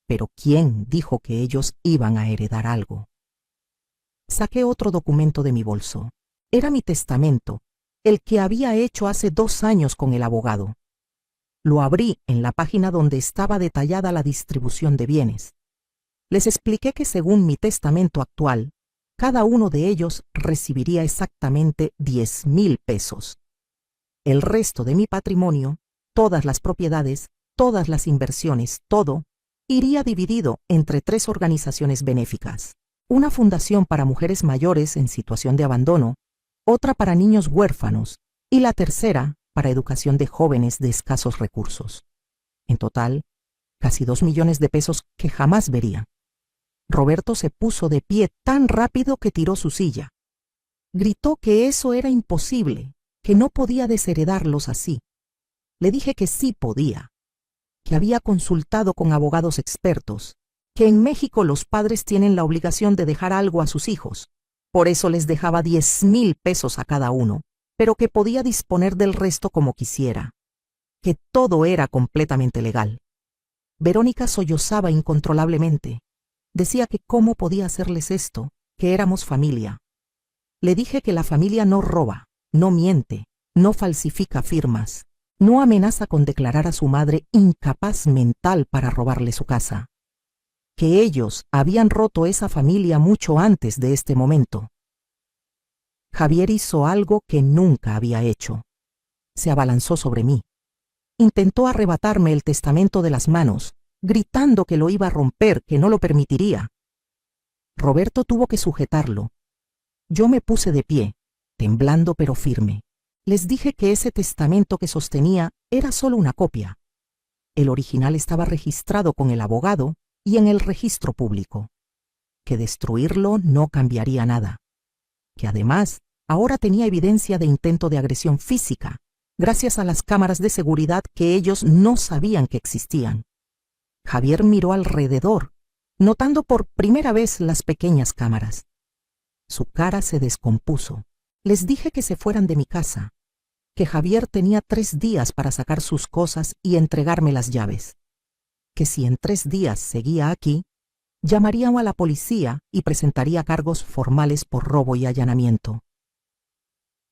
Pero ¿quién dijo que ellos iban a heredar algo? Saqué otro documento de mi bolso. Era mi testamento, el que había hecho hace 2 años con el abogado. Lo abrí en la página donde estaba detallada la distribución de bienes. Les expliqué que según mi testamento actual, cada uno de ellos recibiría exactamente 10,000 pesos. El resto de mi patrimonio, todas las propiedades, todas las inversiones, todo, iría dividido entre 3 organizaciones benéficas. Una fundación para mujeres mayores en situación de abandono, otra para niños huérfanos y la tercera para educación de jóvenes de escasos recursos. En total, casi 2 millones de pesos que jamás vería. Roberto se puso de pie tan rápido que tiró su silla. Gritó que eso era imposible, que no podía desheredarlos así. Le dije que sí podía, que había consultado con abogados expertos, que en México los padres tienen la obligación de dejar algo a sus hijos. Por eso les dejaba 10,000 pesos a cada uno, pero que podía disponer del resto como quisiera, que todo era completamente legal. Verónica sollozaba incontrolablemente. Decía que cómo podía hacerles esto, que éramos familia. Le dije que la familia no roba, no miente, no falsifica firmas, no amenaza con declarar a su madre incapaz mental para robarle su casa. Que ellos habían roto esa familia mucho antes de este momento. Javier hizo algo que nunca había hecho. Se abalanzó sobre mí. Intentó arrebatarme el testamento de las manos, gritando que lo iba a romper, que no lo permitiría. Roberto tuvo que sujetarlo. Yo me puse de pie, temblando pero firme. Les dije que ese testamento que sostenía era solo una copia. El original estaba registrado con el abogado y en el registro público. Que destruirlo no cambiaría nada. Que además, ahora tenía evidencia de intento de agresión física, gracias a las cámaras de seguridad que ellos no sabían que existían. Javier miró alrededor, notando por primera vez las pequeñas cámaras. Su cara se descompuso. Les dije que se fueran de mi casa, que Javier tenía 3 días para sacar sus cosas y entregarme las llaves, que si en 3 días seguía aquí, llamarían a la policía y presentaría cargos formales por robo y allanamiento.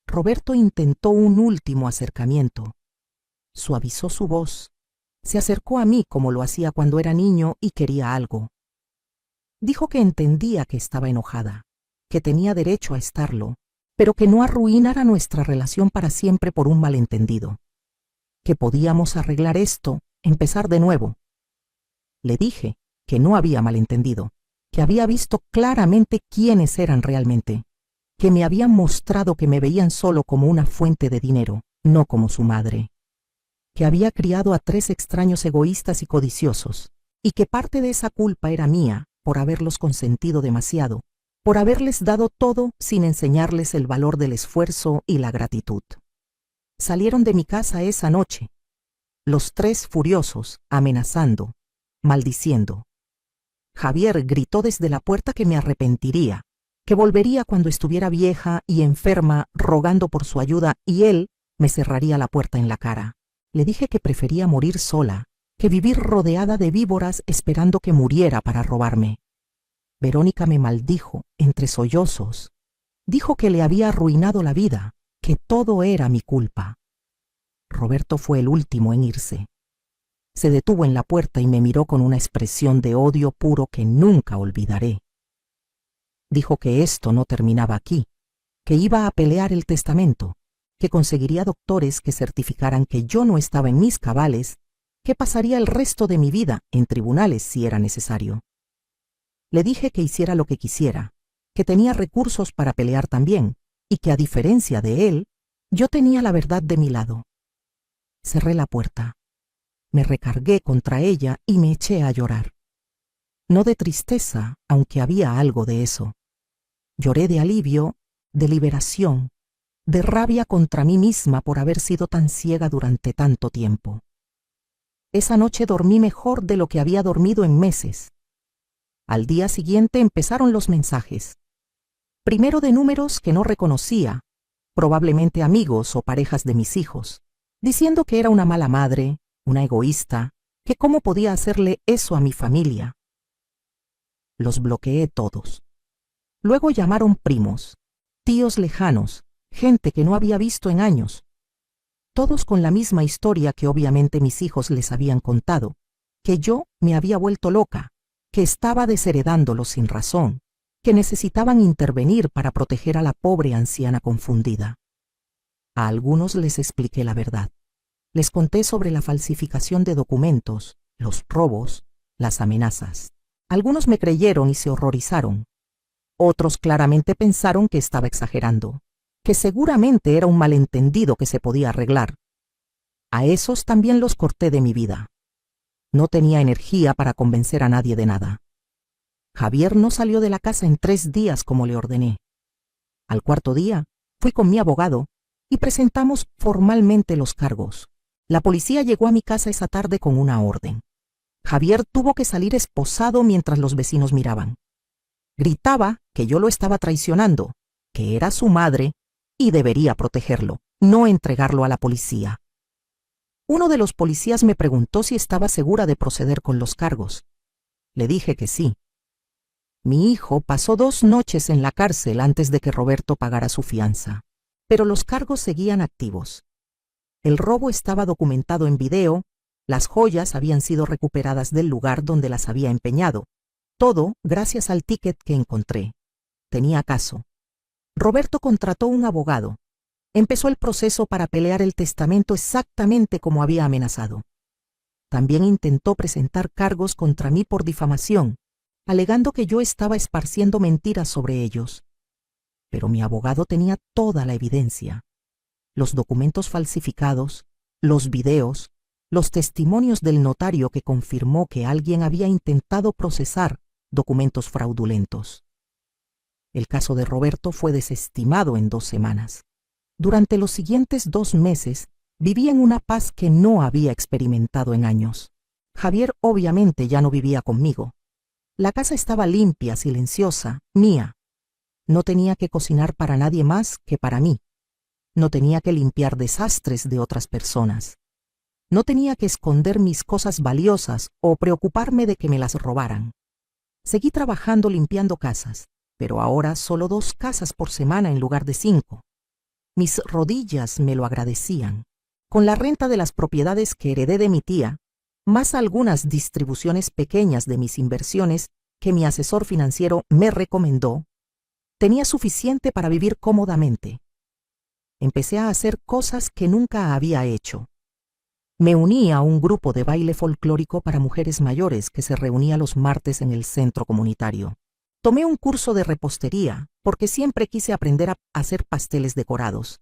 Roberto intentó un último acercamiento. Suavizó su voz. Se acercó a mí como lo hacía cuando era niño y quería algo. Dijo que entendía que estaba enojada, que tenía derecho a estarlo, pero que no arruinara nuestra relación para siempre por un malentendido. Que podíamos arreglar esto, empezar de nuevo. Le dije que no había malentendido, que había visto claramente quiénes eran realmente, que me habían mostrado que me veían solo como una fuente de dinero, no como su madre, que había criado a 3 extraños egoístas y codiciosos, y que parte de esa culpa era mía por haberlos consentido demasiado, por haberles dado todo sin enseñarles el valor del esfuerzo y la gratitud. Salieron de mi casa esa noche, los 3 furiosos, amenazando, maldiciendo. Javier gritó desde la puerta que me arrepentiría, que volvería cuando estuviera vieja y enferma rogando por su ayuda, y él me cerraría la puerta en la cara. Le dije que prefería morir sola, que vivir rodeada de víboras esperando que muriera para robarme. Verónica me maldijo entre sollozos. Dijo que le había arruinado la vida, que todo era mi culpa. Roberto fue el último en irse. Se detuvo en la puerta y me miró con una expresión de odio puro que nunca olvidaré. Dijo que esto no terminaba aquí, que iba a pelear el testamento, que conseguiría doctores que certificaran que yo no estaba en mis cabales, que pasaría el resto de mi vida en tribunales si era necesario. Le dije que hiciera lo que quisiera, que tenía recursos para pelear también, y que a diferencia de él, yo tenía la verdad de mi lado. Cerré la puerta. Me recargué contra ella y me eché a llorar. No de tristeza, aunque había algo de eso. Lloré de alivio, de liberación, de rabia contra mí misma por haber sido tan ciega durante tanto tiempo. Esa noche dormí mejor de lo que había dormido en meses. Al día siguiente empezaron los mensajes. Primero de números que no reconocía, probablemente amigos o parejas de mis hijos, diciendo que era una mala madre, una egoísta, que cómo podía hacerle eso a mi familia. Los bloqueé todos. Luego llamaron primos, tíos lejanos, gente que no había visto en años, todos con la misma historia que obviamente mis hijos les habían contado, que yo me había vuelto loca, que estaba desheredándolos sin razón, que necesitaban intervenir para proteger a la pobre anciana confundida. A algunos les expliqué la verdad. Les conté sobre la falsificación de documentos, los robos, las amenazas. Algunos me creyeron y se horrorizaron. Otros claramente pensaron que estaba exagerando, que seguramente era un malentendido que se podía arreglar. A esos también los corté de mi vida. No tenía energía para convencer a nadie de nada. Javier no salió de la casa en 3 días como le ordené. Al 4.º día, fui con mi abogado y presentamos formalmente los cargos. La policía llegó a mi casa esa tarde con una orden. Javier tuvo que salir esposado mientras los vecinos miraban. Gritaba que yo lo estaba traicionando, que era su madre y debería protegerlo, no entregarlo a la policía. Uno de los policías me preguntó si estaba segura de proceder con los cargos. Le dije que sí. Mi hijo pasó 2 noches en la cárcel antes de que Roberto pagara su fianza, pero los cargos seguían activos. El robo estaba documentado en video, las joyas habían sido recuperadas del lugar donde las había empeñado, todo gracias al ticket que encontré. Tenía caso. Roberto contrató un abogado. Empezó el proceso para pelear el testamento exactamente como había amenazado. También intentó presentar cargos contra mí por difamación, alegando que yo estaba esparciendo mentiras sobre ellos. Pero mi abogado tenía toda la evidencia. Los documentos falsificados, los videos, los testimonios del notario que confirmó que alguien había intentado procesar documentos fraudulentos. El caso de Roberto fue desestimado en 2 semanas. Durante los siguientes 2 meses, viví en una paz que no había experimentado en años. Javier obviamente ya no vivía conmigo. La casa estaba limpia, silenciosa, mía. No tenía que cocinar para nadie más que para mí. No tenía que limpiar desastres de otras personas. No tenía que esconder mis cosas valiosas o preocuparme de que me las robaran. Seguí trabajando limpiando casas, pero ahora solo 2 casas por semana en lugar de 5. Mis rodillas me lo agradecían. Con la renta de las propiedades que heredé de mi tía, más algunas distribuciones pequeñas de mis inversiones que mi asesor financiero me recomendó, tenía suficiente para vivir cómodamente. Empecé a hacer cosas que nunca había hecho. Me uní a un grupo de baile folclórico para mujeres mayores que se reunía los martes en el centro comunitario. Tomé un curso de repostería porque siempre quise aprender a hacer pasteles decorados.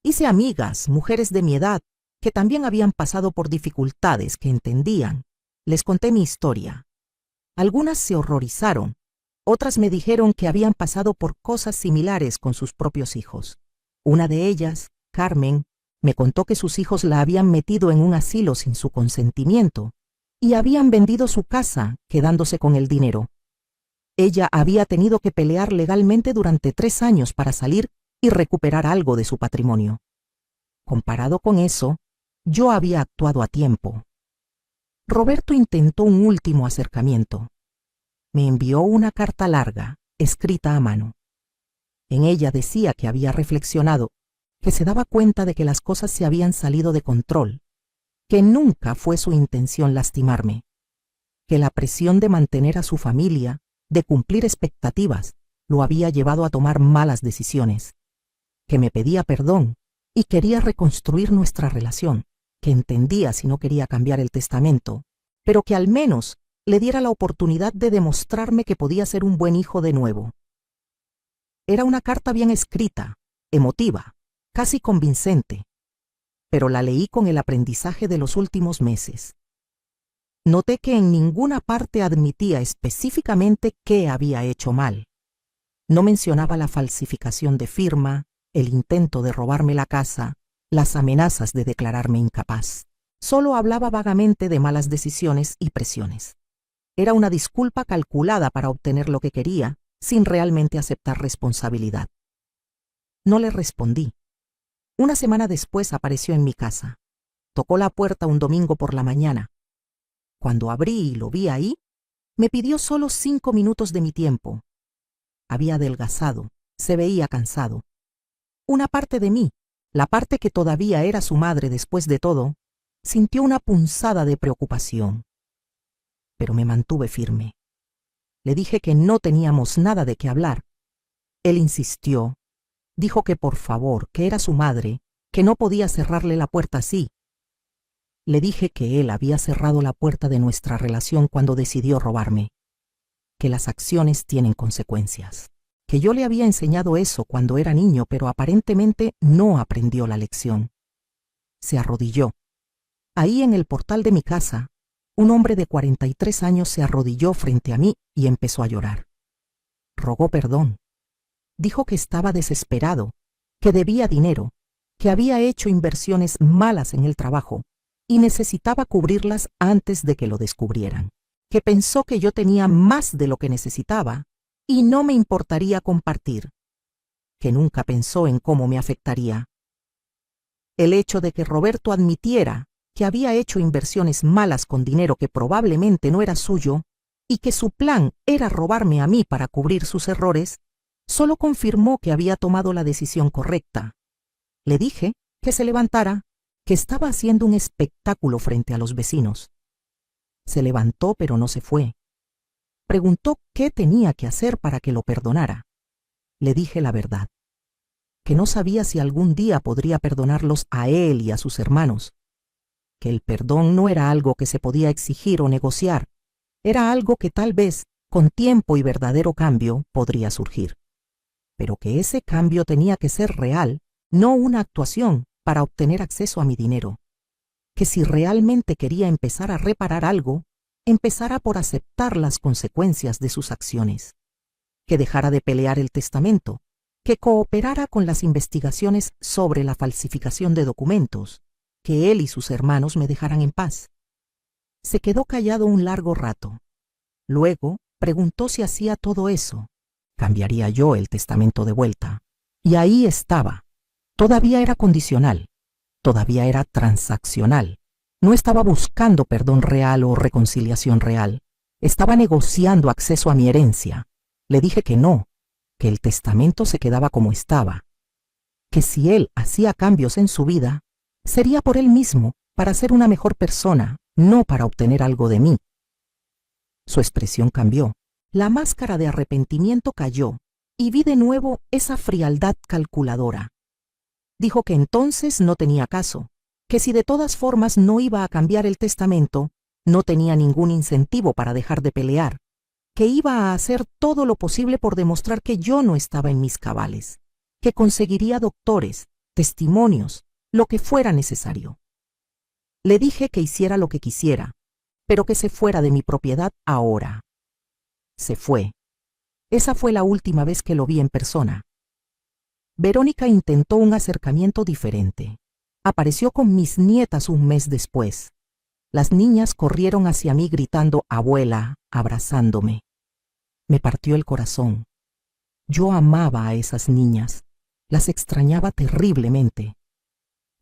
Hice amigas, mujeres de mi edad, que también habían pasado por dificultades que entendían. Les conté mi historia. Algunas se horrorizaron, otras me dijeron que habían pasado por cosas similares con sus propios hijos. Una de ellas, Carmen, me contó que sus hijos la habían metido en un asilo sin su consentimiento y habían vendido su casa, quedándose con el dinero. Ella había tenido que pelear legalmente durante 3 años para salir y recuperar algo de su patrimonio. Comparado con eso, yo había actuado a tiempo. Roberto intentó un último acercamiento. Me envió una carta larga, escrita a mano. En ella decía que había reflexionado, que se daba cuenta de que las cosas se habían salido de control, que nunca fue su intención lastimarme, que la presión de mantener a su familia, de cumplir expectativas, lo había llevado a tomar malas decisiones, que me pedía perdón y quería reconstruir nuestra relación, que entendía si no quería cambiar el testamento, pero que al menos le diera la oportunidad de demostrarme que podía ser un buen hijo de nuevo. Era una carta bien escrita, emotiva, casi convincente, pero la leí con el aprendizaje de los últimos meses. Noté que en ninguna parte admitía específicamente qué había hecho mal. No mencionaba la falsificación de firma, el intento de robarme la casa, las amenazas de declararme incapaz. Solo hablaba vagamente de malas decisiones y presiones. Era una disculpa calculada para obtener lo que quería, sin realmente aceptar responsabilidad. No le respondí. Una semana después apareció en mi casa. Tocó la puerta un domingo por la mañana. Cuando abrí y lo vi ahí, me pidió solo 5 minutos de mi tiempo. Había adelgazado, se veía cansado. Una parte de mí, la parte que todavía era su madre después de todo, sintió una punzada de preocupación. Pero me mantuve firme. Le dije que no teníamos nada de qué hablar. Él insistió. Dijo que por favor, que era su madre, que no podía cerrarle la puerta así. Le dije que él había cerrado la puerta de nuestra relación cuando decidió robarme, que las acciones tienen consecuencias, que yo le había enseñado eso cuando era niño, pero aparentemente no aprendió la lección. Se arrodilló. Ahí en el portal de mi casa, un hombre de 43 años se arrodilló frente a mí y empezó a llorar. Rogó perdón. Dijo que estaba desesperado, que debía dinero, que había hecho inversiones malas en el trabajo y necesitaba cubrirlas antes de que lo descubrieran, que pensó que yo tenía más de lo que necesitaba y no me importaría compartir, que nunca pensó en cómo me afectaría. El hecho de que Roberto admitiera que había hecho inversiones malas con dinero que probablemente no era suyo y que su plan era robarme a mí para cubrir sus errores, solo confirmó que había tomado la decisión correcta. Le dije que se levantara, que estaba haciendo un espectáculo frente a los vecinos. Se levantó, pero no se fue. Preguntó qué tenía que hacer para que lo perdonara. Le dije la verdad, que no sabía si algún día podría perdonarlos a él y a sus hermanos, que el perdón no era algo que se podía exigir o negociar, era algo que tal vez, con tiempo y verdadero cambio, podría surgir, pero que ese cambio tenía que ser real, no una actuación para obtener acceso a mi dinero, que si realmente quería empezar a reparar algo, empezara por aceptar las consecuencias de sus acciones, que dejara de pelear el testamento, que cooperara con las investigaciones sobre la falsificación de documentos, que él y sus hermanos me dejaran en paz. Se quedó callado un largo rato. Luego preguntó si hacía todo eso, cambiaría yo el testamento de vuelta. Y ahí estaba. Todavía era condicional, todavía era transaccional. No estaba buscando perdón real o reconciliación real. Estaba negociando acceso a mi herencia. Le dije que no, que el testamento se quedaba como estaba, que si él hacía cambios en su vida, sería por él mismo, para ser una mejor persona, no para obtener algo de mí. Su expresión cambió. La máscara de arrepentimiento cayó y vi de nuevo esa frialdad calculadora. Dijo que entonces no tenía caso, que si de todas formas no iba a cambiar el testamento, no tenía ningún incentivo para dejar de pelear, que iba a hacer todo lo posible por demostrar que yo no estaba en mis cabales, que conseguiría doctores, testimonios, lo que fuera necesario. Le dije que hiciera lo que quisiera, pero que se fuera de mi propiedad ahora. Se fue. Esa fue la última vez que lo vi en persona. Verónica intentó un acercamiento diferente. Apareció con mis nietas un mes después. Las niñas corrieron hacia mí gritando «abuela», abrazándome. Me partió el corazón. Yo amaba a esas niñas. Las extrañaba terriblemente.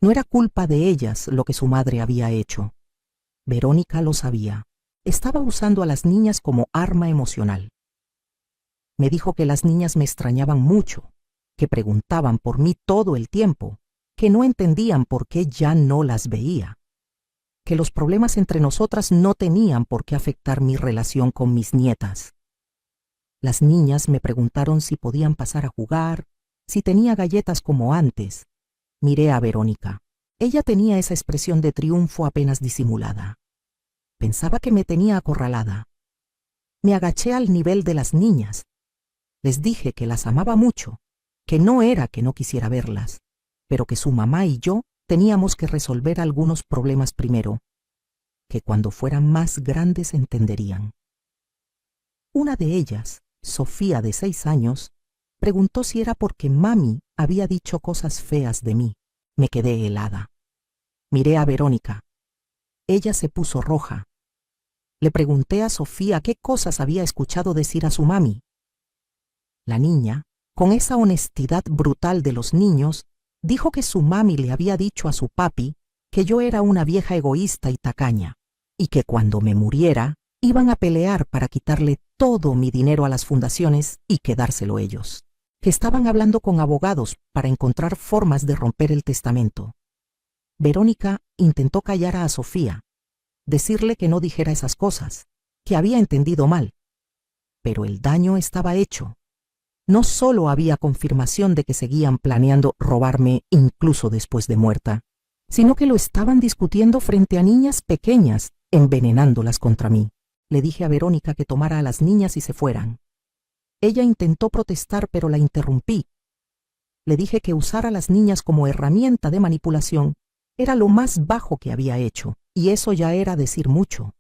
No era culpa de ellas lo que su madre había hecho. Verónica lo sabía. Estaba usando a las niñas como arma emocional. Me dijo que las niñas me extrañaban mucho, que preguntaban por mí todo el tiempo, que no entendían por qué ya no las veía, que los problemas entre nosotras no tenían por qué afectar mi relación con mis nietas. Las niñas me preguntaron si podían pasar a jugar, si tenía galletas como antes. Miré a Verónica. Ella tenía esa expresión de triunfo apenas disimulada. Pensaba que me tenía acorralada. Me agaché al nivel de las niñas. Les dije que las amaba mucho, que no era que no quisiera verlas, pero que su mamá y yo teníamos que resolver algunos problemas primero, que cuando fueran más grandes entenderían. Una de ellas, Sofía, de 6 años, preguntó si era porque mami había dicho cosas feas de mí. Me quedé helada. Miré a Verónica. Ella se puso roja. Le pregunté a Sofía qué cosas había escuchado decir a su mami. La niña, con esa honestidad brutal de los niños, dijo que su mami le había dicho a su papi que yo era una vieja egoísta y tacaña, y que cuando me muriera iban a pelear para quitarle todo mi dinero a las fundaciones y quedárselo ellos, que estaban hablando con abogados para encontrar formas de romper el testamento. Verónica intentó callar a Sofía, decirle que no dijera esas cosas, que había entendido mal. Pero el daño estaba hecho. No solo había confirmación de que seguían planeando robarme incluso después de muerta, sino que lo estaban discutiendo frente a niñas pequeñas, envenenándolas contra mí. Le dije a Verónica que tomara a las niñas y se fueran. Ella intentó protestar, pero la interrumpí. Le dije que usar a las niñas como herramienta de manipulación era lo más bajo que había hecho, y eso ya era decir mucho.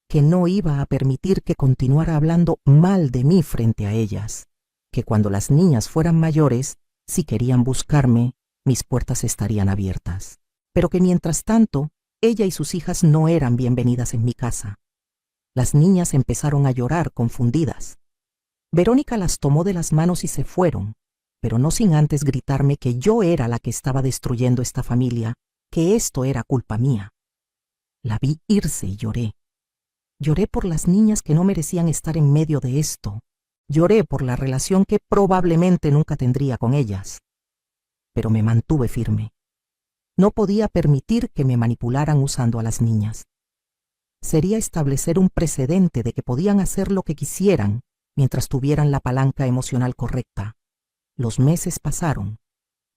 Que no iba a permitir que continuara hablando mal de mí frente a ellas. Que cuando las niñas fueran mayores, si querían buscarme, mis puertas estarían abiertas. Pero que mientras tanto, ella y sus hijas no eran bienvenidas en mi casa. Las niñas empezaron a llorar confundidas. Verónica las tomó de las manos y se fueron, pero no sin antes gritarme que yo era la que estaba destruyendo esta familia, que esto era culpa mía. La vi irse y lloré. Lloré por las niñas que no merecían estar en medio de esto. Lloré por la relación que probablemente nunca tendría con ellas. Pero me mantuve firme. No podía permitir que me manipularan usando a las niñas. Sería establecer un precedente de que podían hacer lo que quisieran mientras tuvieran la palanca emocional correcta. Los meses pasaron.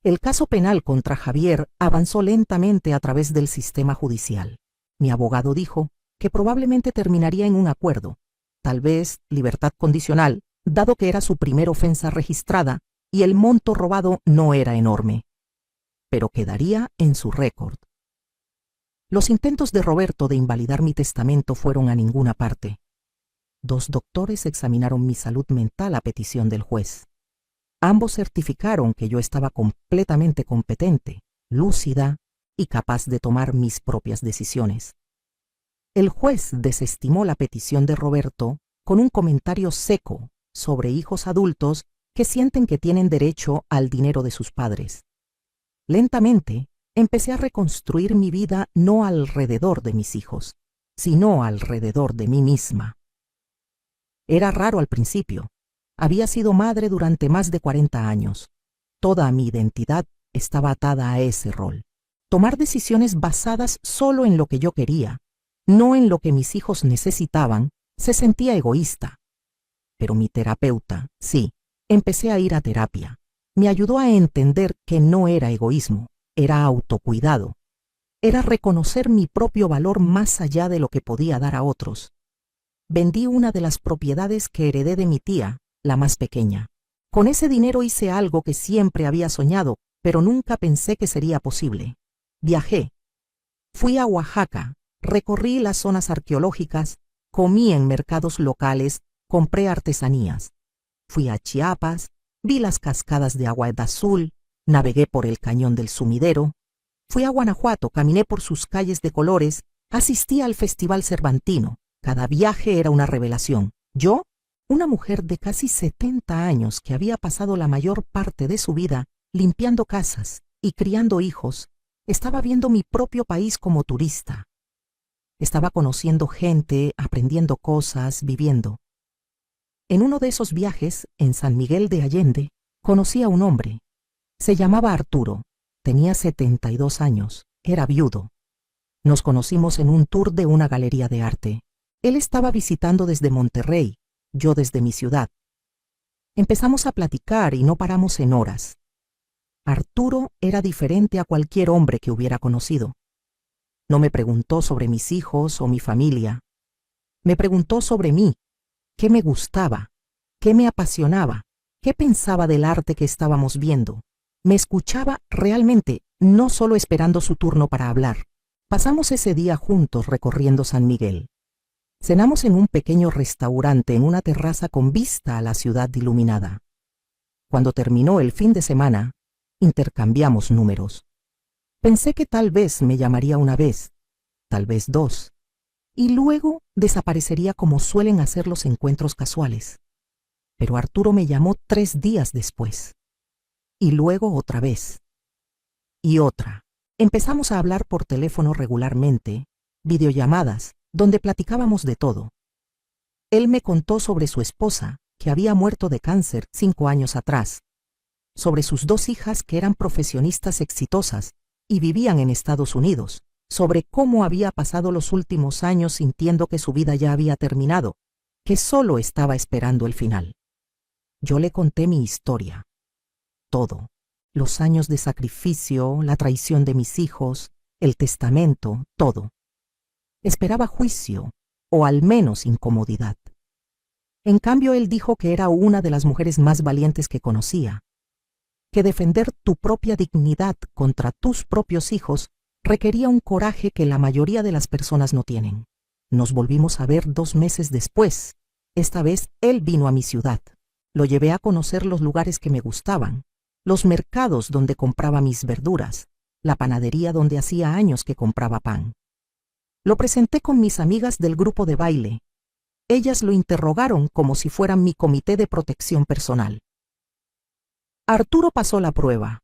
El caso penal contra Javier avanzó lentamente a través del sistema judicial. Mi abogado dijo que probablemente terminaría en un acuerdo, tal vez libertad condicional, dado que era su primera ofensa registrada y el monto robado no era enorme, pero quedaría en su récord. Los intentos de Roberto de invalidar mi testamento fueron a ninguna parte. 2 doctores examinaron mi salud mental a petición del juez. Ambos certificaron que yo estaba completamente competente, lúcida y capaz de tomar mis propias decisiones. El juez desestimó la petición de Roberto con un comentario seco sobre hijos adultos que sienten que tienen derecho al dinero de sus padres. Lentamente, empecé a reconstruir mi vida no alrededor de mis hijos, sino alrededor de mí misma. Era raro al principio. Había sido madre durante más de 40 años. Toda mi identidad estaba atada a ese rol. Tomar decisiones basadas solo en lo que yo quería, no en lo que mis hijos necesitaban, se sentía egoísta. Pero mi terapeuta, sí, empecé a ir a terapia. Me ayudó a entender que no era egoísmo, era autocuidado. Era reconocer mi propio valor más allá de lo que podía dar a otros. vendí una de las propiedades que heredé de mi tía, la más pequeña. Con ese dinero hice algo que siempre había soñado, pero nunca pensé que sería posible. Viajé. Fui a Oaxaca, recorrí las zonas arqueológicas, comí en mercados locales, compré artesanías. Fui a Chiapas, vi las cascadas de Agua de Azul, navegué por el cañón del Sumidero. Fui a Guanajuato, caminé por sus calles de colores, asistí al Festival Cervantino. Cada viaje era una revelación. Yo, una mujer de casi 70 años que había pasado la mayor parte de su vida limpiando casas y criando hijos, estaba viendo mi propio país como turista. Estaba conociendo gente, aprendiendo cosas, viviendo. En uno de esos viajes, en San Miguel de Allende, conocí a un hombre. Se llamaba Arturo. Tenía 72 años. Era viudo. Nos conocimos en un tour de una galería de arte. Él estaba visitando desde Monterrey, yo desde mi ciudad. Empezamos a platicar y no paramos en horas. Arturo era diferente a cualquier hombre que hubiera conocido. No me preguntó sobre mis hijos o mi familia. Me preguntó sobre mí, qué me gustaba, qué me apasionaba, qué pensaba del arte que estábamos viendo. Me escuchaba realmente, no solo esperando su turno para hablar. Pasamos ese día juntos recorriendo San Miguel. Cenamos en un pequeño restaurante en una terraza con vista a la ciudad iluminada. Cuando terminó el fin de semana, intercambiamos números. Pensé que tal vez me llamaría una vez, tal vez dos, y luego desaparecería como suelen hacer los encuentros casuales. Pero Arturo me llamó 3 días después. Y luego otra vez. Y otra. Empezamos a hablar por teléfono regularmente, videollamadas, donde platicábamos de todo. Él me contó sobre su esposa, que había muerto de cáncer 5 años atrás, sobre sus 2 hijas que eran profesionistas exitosas y vivían en Estados Unidos, sobre cómo había pasado los últimos años sintiendo que su vida ya había terminado, que solo estaba esperando el final. Yo le conté mi historia. Todo. Los años de sacrificio, la traición de mis hijos, el testamento, todo. Esperaba juicio, o al menos incomodidad. En cambio, él dijo que era una de las mujeres más valientes que conocía, que defender tu propia dignidad contra tus propios hijos requería un coraje que la mayoría de las personas no tienen. Nos volvimos a ver 2 meses después. Esta vez él vino a mi ciudad. Lo llevé a conocer los lugares que me gustaban, los mercados donde compraba mis verduras, la panadería donde hacía años que compraba pan. Lo presenté con mis amigas del grupo de baile. Ellas lo interrogaron como si fueran mi comité de protección personal. Arturo pasó la prueba.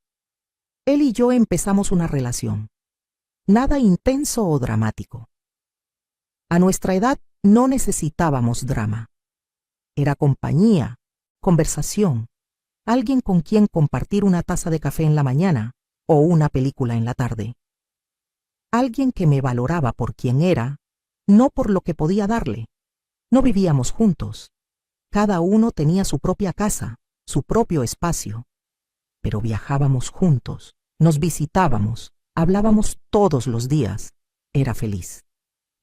Él y yo empezamos una relación. Nada intenso o dramático. A nuestra edad no necesitábamos drama. Era compañía, conversación, alguien con quien compartir una taza de café en la mañana o una película en la tarde. Alguien que me valoraba por quien era, no por lo que podía darle. No vivíamos juntos. Cada uno tenía su propia casa, su propio espacio. Pero viajábamos juntos, nos visitábamos, hablábamos todos los días. Era feliz,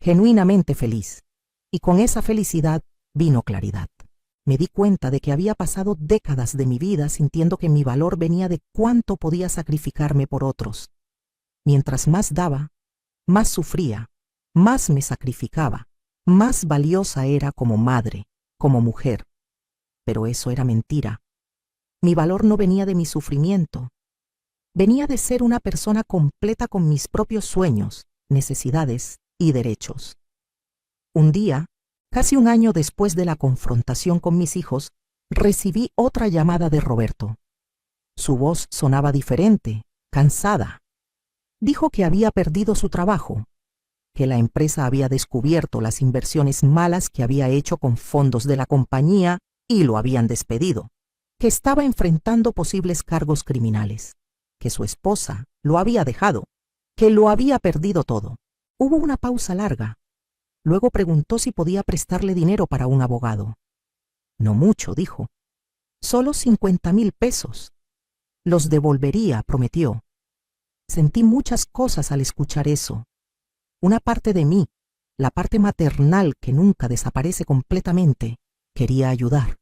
genuinamente feliz. Y con esa felicidad vino claridad. Me di cuenta de que había pasado décadas de mi vida sintiendo que mi valor venía de cuánto podía sacrificarme por otros. Mientras más daba, más sufría, más me sacrificaba, más valiosa era como madre, como mujer. Pero eso era mentira. Mi valor no venía de mi sufrimiento. Venía de ser una persona completa con mis propios sueños, necesidades y derechos. Un día, casi un año después de la confrontación con mis hijos, recibí otra llamada de Roberto. Su voz sonaba diferente, cansada. Dijo que había perdido su trabajo, que la empresa había descubierto las inversiones malas que había hecho con fondos de la compañía y lo habían despedido, que estaba enfrentando posibles cargos criminales, que su esposa lo había dejado, que lo había perdido todo. Hubo una pausa larga. Luego preguntó si podía prestarle dinero para un abogado. No mucho, dijo. Solo 50,000 pesos. Los devolvería, prometió. Sentí muchas cosas al escuchar eso. Una parte de mí, la parte maternal que nunca desaparece completamente, quería ayudar.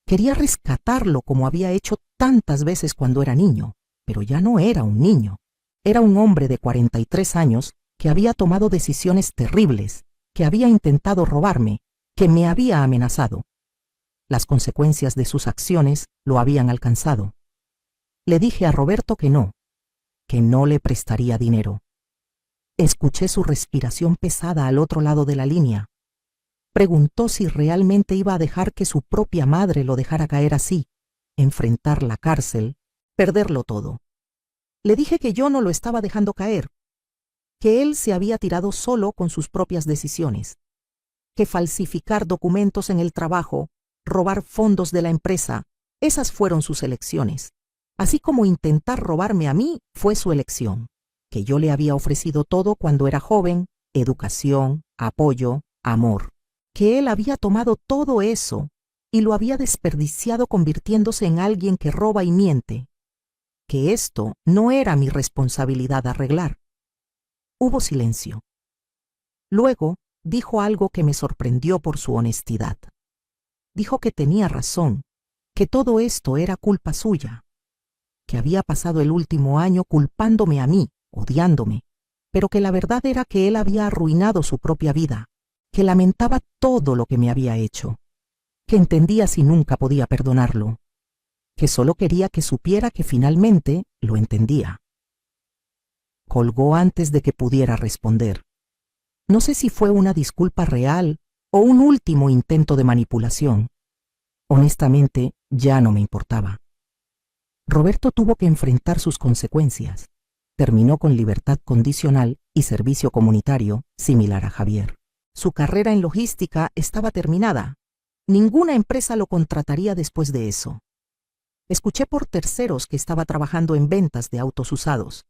Quería rescatarlo como había hecho tantas veces cuando era niño, pero ya no era un niño. Era un hombre de 43 años que había tomado decisiones terribles, que había intentado robarme, que me había amenazado. Las consecuencias de sus acciones lo habían alcanzado. Le dije a Roberto que no le prestaría dinero. Escuché su respiración pesada al otro lado de la línea. Preguntó si realmente iba a dejar que su propia madre lo dejara caer así, enfrentar la cárcel, perderlo todo. Le dije que yo no lo estaba dejando caer, que él se había tirado solo con sus propias decisiones, que falsificar documentos en el trabajo, robar fondos de la empresa, esas fueron sus elecciones, así como intentar robarme a mí fue su elección, que yo le había ofrecido todo cuando era joven, educación, apoyo, amor, que él había tomado todo eso y lo había desperdiciado convirtiéndose en alguien que roba y miente, que esto no era mi responsabilidad arreglar. Hubo silencio. Luego dijo algo que me sorprendió por su honestidad. Dijo que tenía razón, que todo esto era culpa suya, que había pasado el último año culpándome a mí, odiándome, pero que la verdad era que él había arruinado su propia vida, que lamentaba todo lo que me había hecho, que entendía si nunca podía perdonarlo, que solo quería que supiera que finalmente lo entendía. Colgó antes de que pudiera responder. No sé si fue una disculpa real o un último intento de manipulación. Honestamente, ya no me importaba. Roberto tuvo que enfrentar sus consecuencias. Terminó con libertad condicional y servicio comunitario, similar a Javier. Su carrera en logística estaba terminada. Ninguna empresa lo contrataría después de eso. Escuché por terceros que estaba trabajando en ventas de autos usados.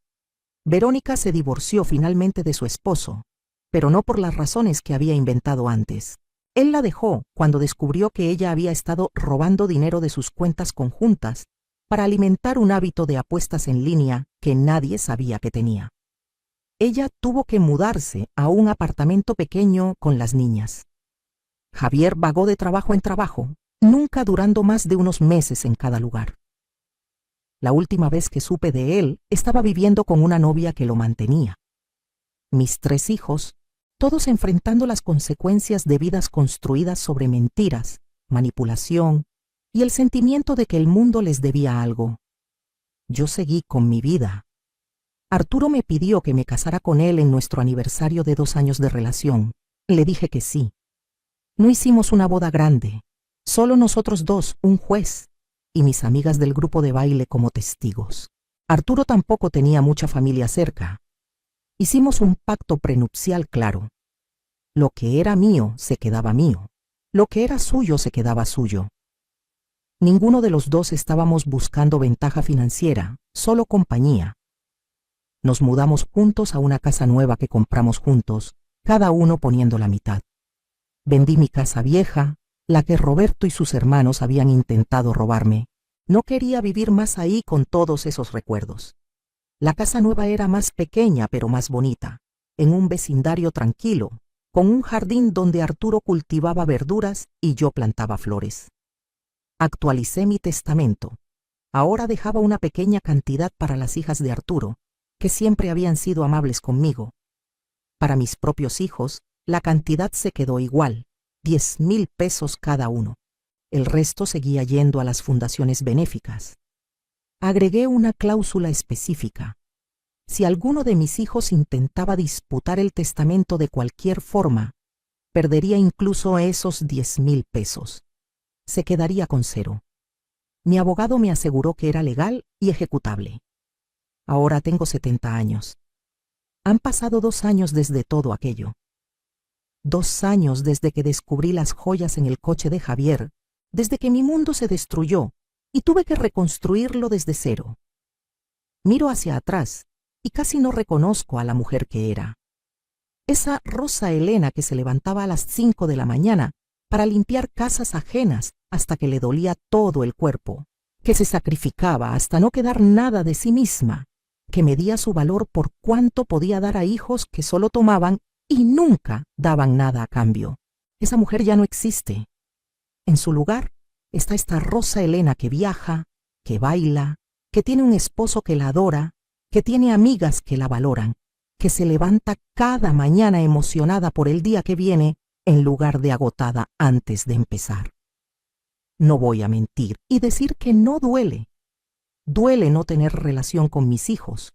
Verónica se divorció finalmente de su esposo, pero no por las razones que había inventado antes. Él la dejó cuando descubrió que ella había estado robando dinero de sus cuentas conjuntas para alimentar un hábito de apuestas en línea que nadie sabía que tenía. Ella tuvo que mudarse a un apartamento pequeño con las niñas. Javier vagó de trabajo en trabajo, nunca durando más de unos meses en cada lugar. La última vez que supe de él, estaba viviendo con una novia que lo mantenía. Mis 3 hijos, todos enfrentando las consecuencias de vidas construidas sobre mentiras, manipulación y el sentimiento de que el mundo les debía algo. Yo seguí con mi vida. Arturo me pidió que me casara con él en nuestro aniversario de 2 años de relación. Le dije que sí. No hicimos una boda grande, solo nosotros 2, un juez, y mis amigas del grupo de baile como testigos. Arturo tampoco tenía mucha familia cerca. Hicimos un pacto prenupcial claro. Lo que era mío se quedaba mío. Lo que era suyo se quedaba suyo. Ninguno de los 2 estábamos buscando ventaja financiera, solo compañía. Nos mudamos juntos a una casa nueva que compramos juntos, cada uno poniendo la mitad. Vendí mi casa vieja, la que Roberto y sus hermanos habían intentado robarme. No quería vivir más ahí con todos esos recuerdos. La casa nueva era más pequeña pero más bonita, en un vecindario tranquilo, con un jardín donde Arturo cultivaba verduras y yo plantaba flores. Actualicé mi testamento. Ahora dejaba una pequeña cantidad para las hijas de Arturo, que siempre habían sido amables conmigo. Para mis propios hijos, la cantidad se quedó igual, 10,000 pesos cada uno. El resto seguía yendo a las fundaciones benéficas. Agregué una cláusula específica. Si alguno de mis hijos intentaba disputar el testamento de cualquier forma, perdería incluso esos 10,000 pesos. Se quedaría con 0. Mi abogado me aseguró que era legal y ejecutable. Ahora tengo 70 años. Han pasado 2 años desde todo aquello. 2 años desde que descubrí las joyas en el coche de Javier, desde que mi mundo se destruyó y tuve que reconstruirlo desde 0. Miro hacia atrás y casi no reconozco a la mujer que era. Esa Rosa Elena que se levantaba a las 5 de la mañana para limpiar casas ajenas hasta que le dolía todo el cuerpo, que se sacrificaba hasta no quedar nada de sí misma, que medía su valor por cuánto podía dar a hijos que solo tomaban y nunca daban nada a cambio. Esa mujer ya no existe. En su lugar está esta Rosa Elena que viaja, que baila, que tiene un esposo que la adora, que tiene amigas que la valoran, que se levanta cada mañana emocionada por el día que viene en lugar de agotada antes de empezar. No voy a mentir y decir que no duele. Duele no tener relación con mis hijos.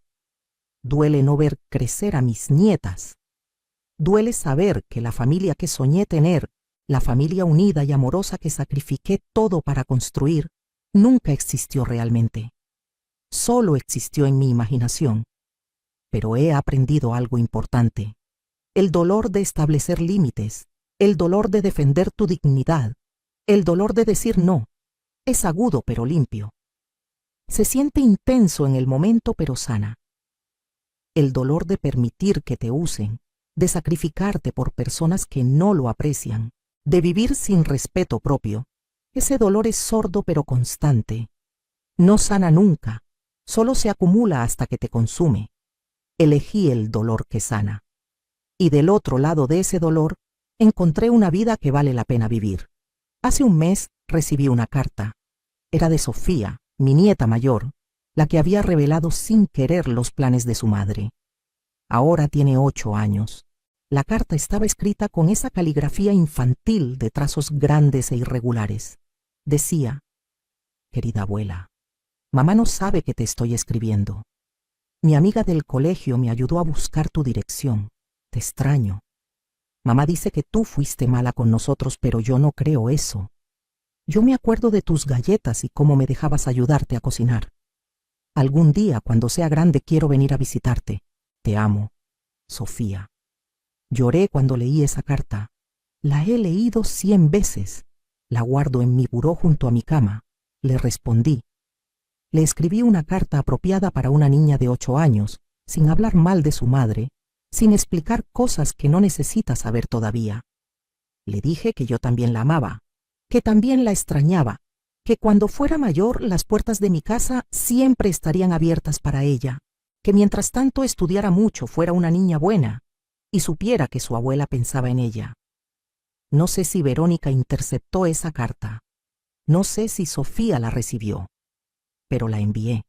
Duele no ver crecer a mis nietas. Duele saber que la familia que soñé tener, la familia unida y amorosa que sacrifiqué todo para construir, nunca existió realmente. Solo existió en mi imaginación. Pero he aprendido algo importante. El dolor de establecer límites, el dolor de defender tu dignidad, el dolor de decir no, es agudo pero limpio. Se siente intenso en el momento pero sana. El dolor de permitir que te usen, de sacrificarte por personas que no lo aprecian, de vivir sin respeto propio, ese dolor es sordo pero constante. No sana nunca, solo se acumula hasta que te consume. Elegí el dolor que sana. Y del otro lado de ese dolor, encontré una vida que vale la pena vivir. Hace un mes recibí una carta. Era de Sofía, mi nieta mayor, la que había revelado sin querer los planes de su madre. Ahora tiene 8 años. La carta estaba escrita con esa caligrafía infantil de trazos grandes e irregulares. Decía: querida abuela, mamá no sabe que te estoy escribiendo. Mi amiga del colegio me ayudó a buscar tu dirección. Te extraño. Mamá dice que tú fuiste mala con nosotros, pero yo no creo eso. Yo me acuerdo de tus galletas y cómo me dejabas ayudarte a cocinar. Algún día, cuando sea grande, quiero venir a visitarte. Te amo, Sofía. Lloré cuando leí esa carta. La he leído 100 veces. La guardo en mi buró junto a mi cama. Le respondí. Le escribí una carta apropiada para una niña de 8 años, sin hablar mal de su madre, sin explicar cosas que no necesita saber todavía. Le dije que yo también la amaba, que también la extrañaba, que cuando fuera mayor las puertas de mi casa siempre estarían abiertas para ella, que mientras tanto estudiara mucho, fuera una niña buena, y supiera que su abuela pensaba en ella. No sé si Verónica interceptó esa carta. No sé si Sofía la recibió. Pero la envié.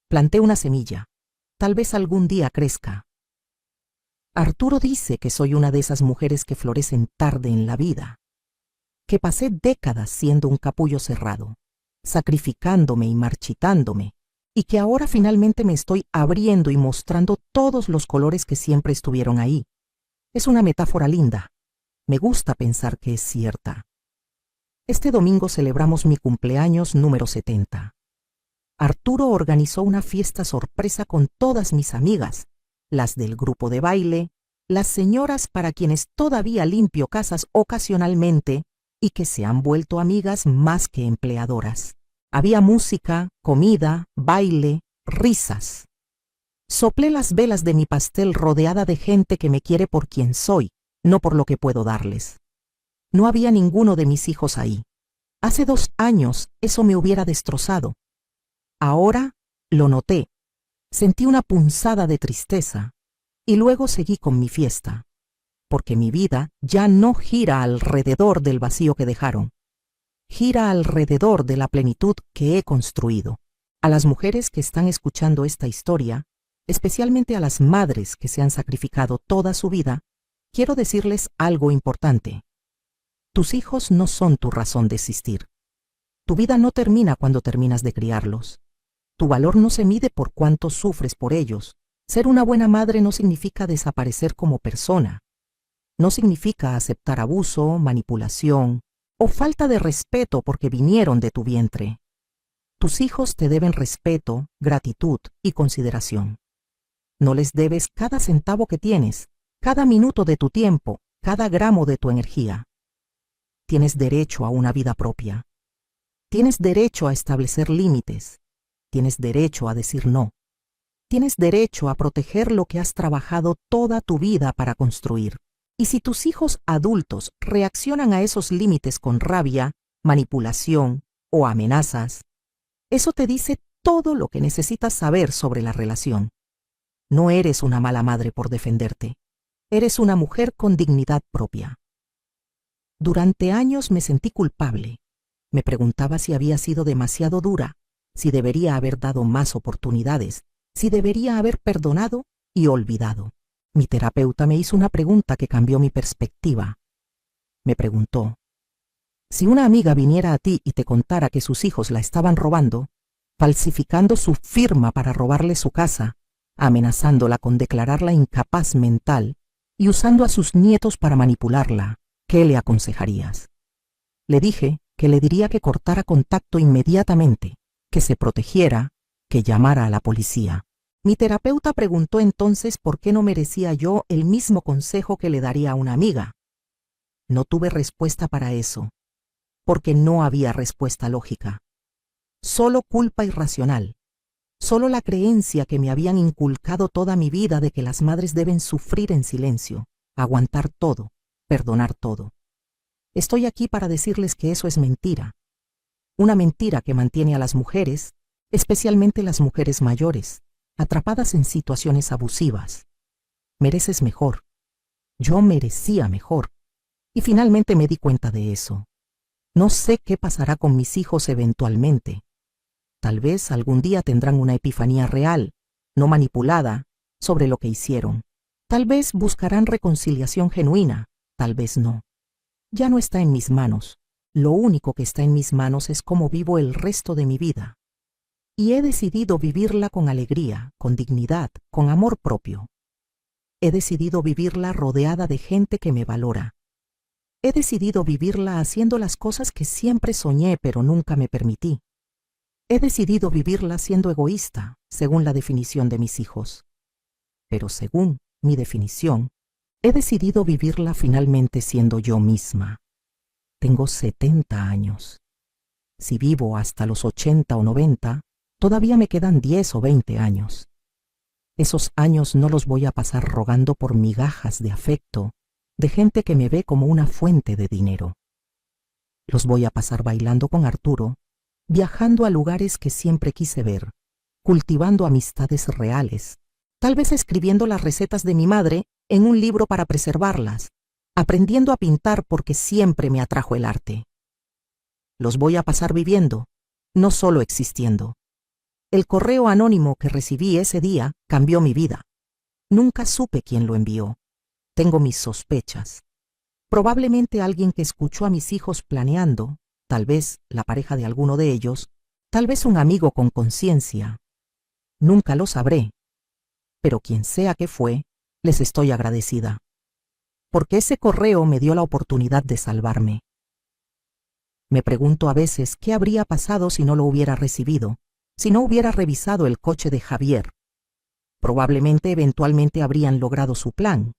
Planté una semilla. Tal vez algún día crezca. Arturo dice que soy una de esas mujeres que florecen tarde en la vida, que pasé décadas siendo un capullo cerrado, sacrificándome y marchitándome, y que ahora finalmente me estoy abriendo y mostrando todos los colores que siempre estuvieron ahí. Es una metáfora linda. Me gusta pensar que es cierta. Este domingo celebramos mi cumpleaños número 70. Arturo organizó una fiesta sorpresa con todas mis amigas, las del grupo de baile, las señoras para quienes todavía limpio casas ocasionalmente y que se han vuelto amigas más que empleadoras. Había música, comida, baile, risas. Soplé las velas de mi pastel rodeada de gente que me quiere por quien soy, no por lo que puedo darles. No había ninguno de mis hijos ahí. Hace 2 años eso me hubiera destrozado. Ahora lo noté, sentí una punzada de tristeza y luego seguí con mi fiesta, porque mi vida ya no gira alrededor del vacío que dejaron, gira alrededor de la plenitud que he construido. A las mujeres que están escuchando esta historia, especialmente a las madres que se han sacrificado toda su vida, quiero decirles algo importante. Tus hijos no son tu razón de existir. Tu vida no termina cuando terminas de criarlos. Tu valor no se mide por cuánto sufres por ellos. Ser una buena madre no significa desaparecer como persona. No significa aceptar abuso, manipulación o falta de respeto porque vinieron de tu vientre. Tus hijos te deben respeto, gratitud y consideración. No les debes cada centavo que tienes, cada minuto de tu tiempo, cada gramo de tu energía. Tienes derecho a una vida propia. Tienes derecho a establecer límites. Tienes derecho a decir no. Tienes derecho a proteger lo que has trabajado toda tu vida para construir. Y si tus hijos adultos reaccionan a esos límites con rabia, manipulación o amenazas, eso te dice todo lo que necesitas saber sobre la relación. No eres una mala madre por defenderte. Eres una mujer con dignidad propia. Durante años me sentí culpable. Me preguntaba si había sido demasiado dura, si debería haber dado más oportunidades, si debería haber perdonado y olvidado. Mi terapeuta me hizo una pregunta que cambió mi perspectiva. Me preguntó, si una amiga viniera a ti y te contara que sus hijos la estaban robando, falsificando su firma para robarle su casa, amenazándola con declararla incapaz mental y usando a sus nietos para manipularla, ¿qué le aconsejarías? Le dije que le diría que cortara contacto inmediatamente, que se protegiera, que llamara a la policía. Mi terapeuta preguntó entonces por qué no merecía yo el mismo consejo que le daría a una amiga. No tuve respuesta para eso, porque no había respuesta lógica. Solo culpa irracional, solo la creencia que me habían inculcado toda mi vida de que las madres deben sufrir en silencio, aguantar todo, perdonar todo. Estoy aquí para decirles que eso es mentira. Una mentira que mantiene a las mujeres, especialmente las mujeres mayores, atrapadas en situaciones abusivas. Mereces mejor. Yo merecía mejor. Y finalmente me di cuenta de eso. No sé qué pasará con mis hijos eventualmente. Tal vez algún día tendrán una epifanía real, no manipulada, sobre lo que hicieron. Tal vez buscarán reconciliación genuina, tal vez no. Ya no está en mis manos. Lo único que está en mis manos es cómo vivo el resto de mi vida. Y he decidido vivirla con alegría, con dignidad, con amor propio. He decidido vivirla rodeada de gente que me valora. He decidido vivirla haciendo las cosas que siempre soñé pero nunca me permití. He decidido vivirla siendo egoísta, según la definición de mis hijos. Pero según mi definición, he decidido vivirla finalmente siendo yo misma. Tengo 70 años. Si vivo hasta los 80 o 90, todavía me quedan 10 o 20 años. Esos años no los voy a pasar rogando por migajas de afecto de gente que me ve como una fuente de dinero. Los voy a pasar bailando con Arturo, viajando a lugares que siempre quise ver, cultivando amistades reales, tal vez escribiendo las recetas de mi madre en un libro para preservarlas, aprendiendo a pintar porque siempre me atrajo el arte. Los voy a pasar viviendo, no solo existiendo. El correo anónimo que recibí ese día cambió mi vida. Nunca supe quién lo envió. Tengo mis sospechas. Probablemente alguien que escuchó a mis hijos planeando, tal vez la pareja de alguno de ellos, tal vez un amigo con conciencia. Nunca lo sabré. Pero quien sea que fue, les estoy agradecida. Porque ese correo me dio la oportunidad de salvarme. Me pregunto a veces qué habría pasado si no lo hubiera recibido, si no hubiera revisado el coche de Javier. Probablemente eventualmente habrían logrado su plan.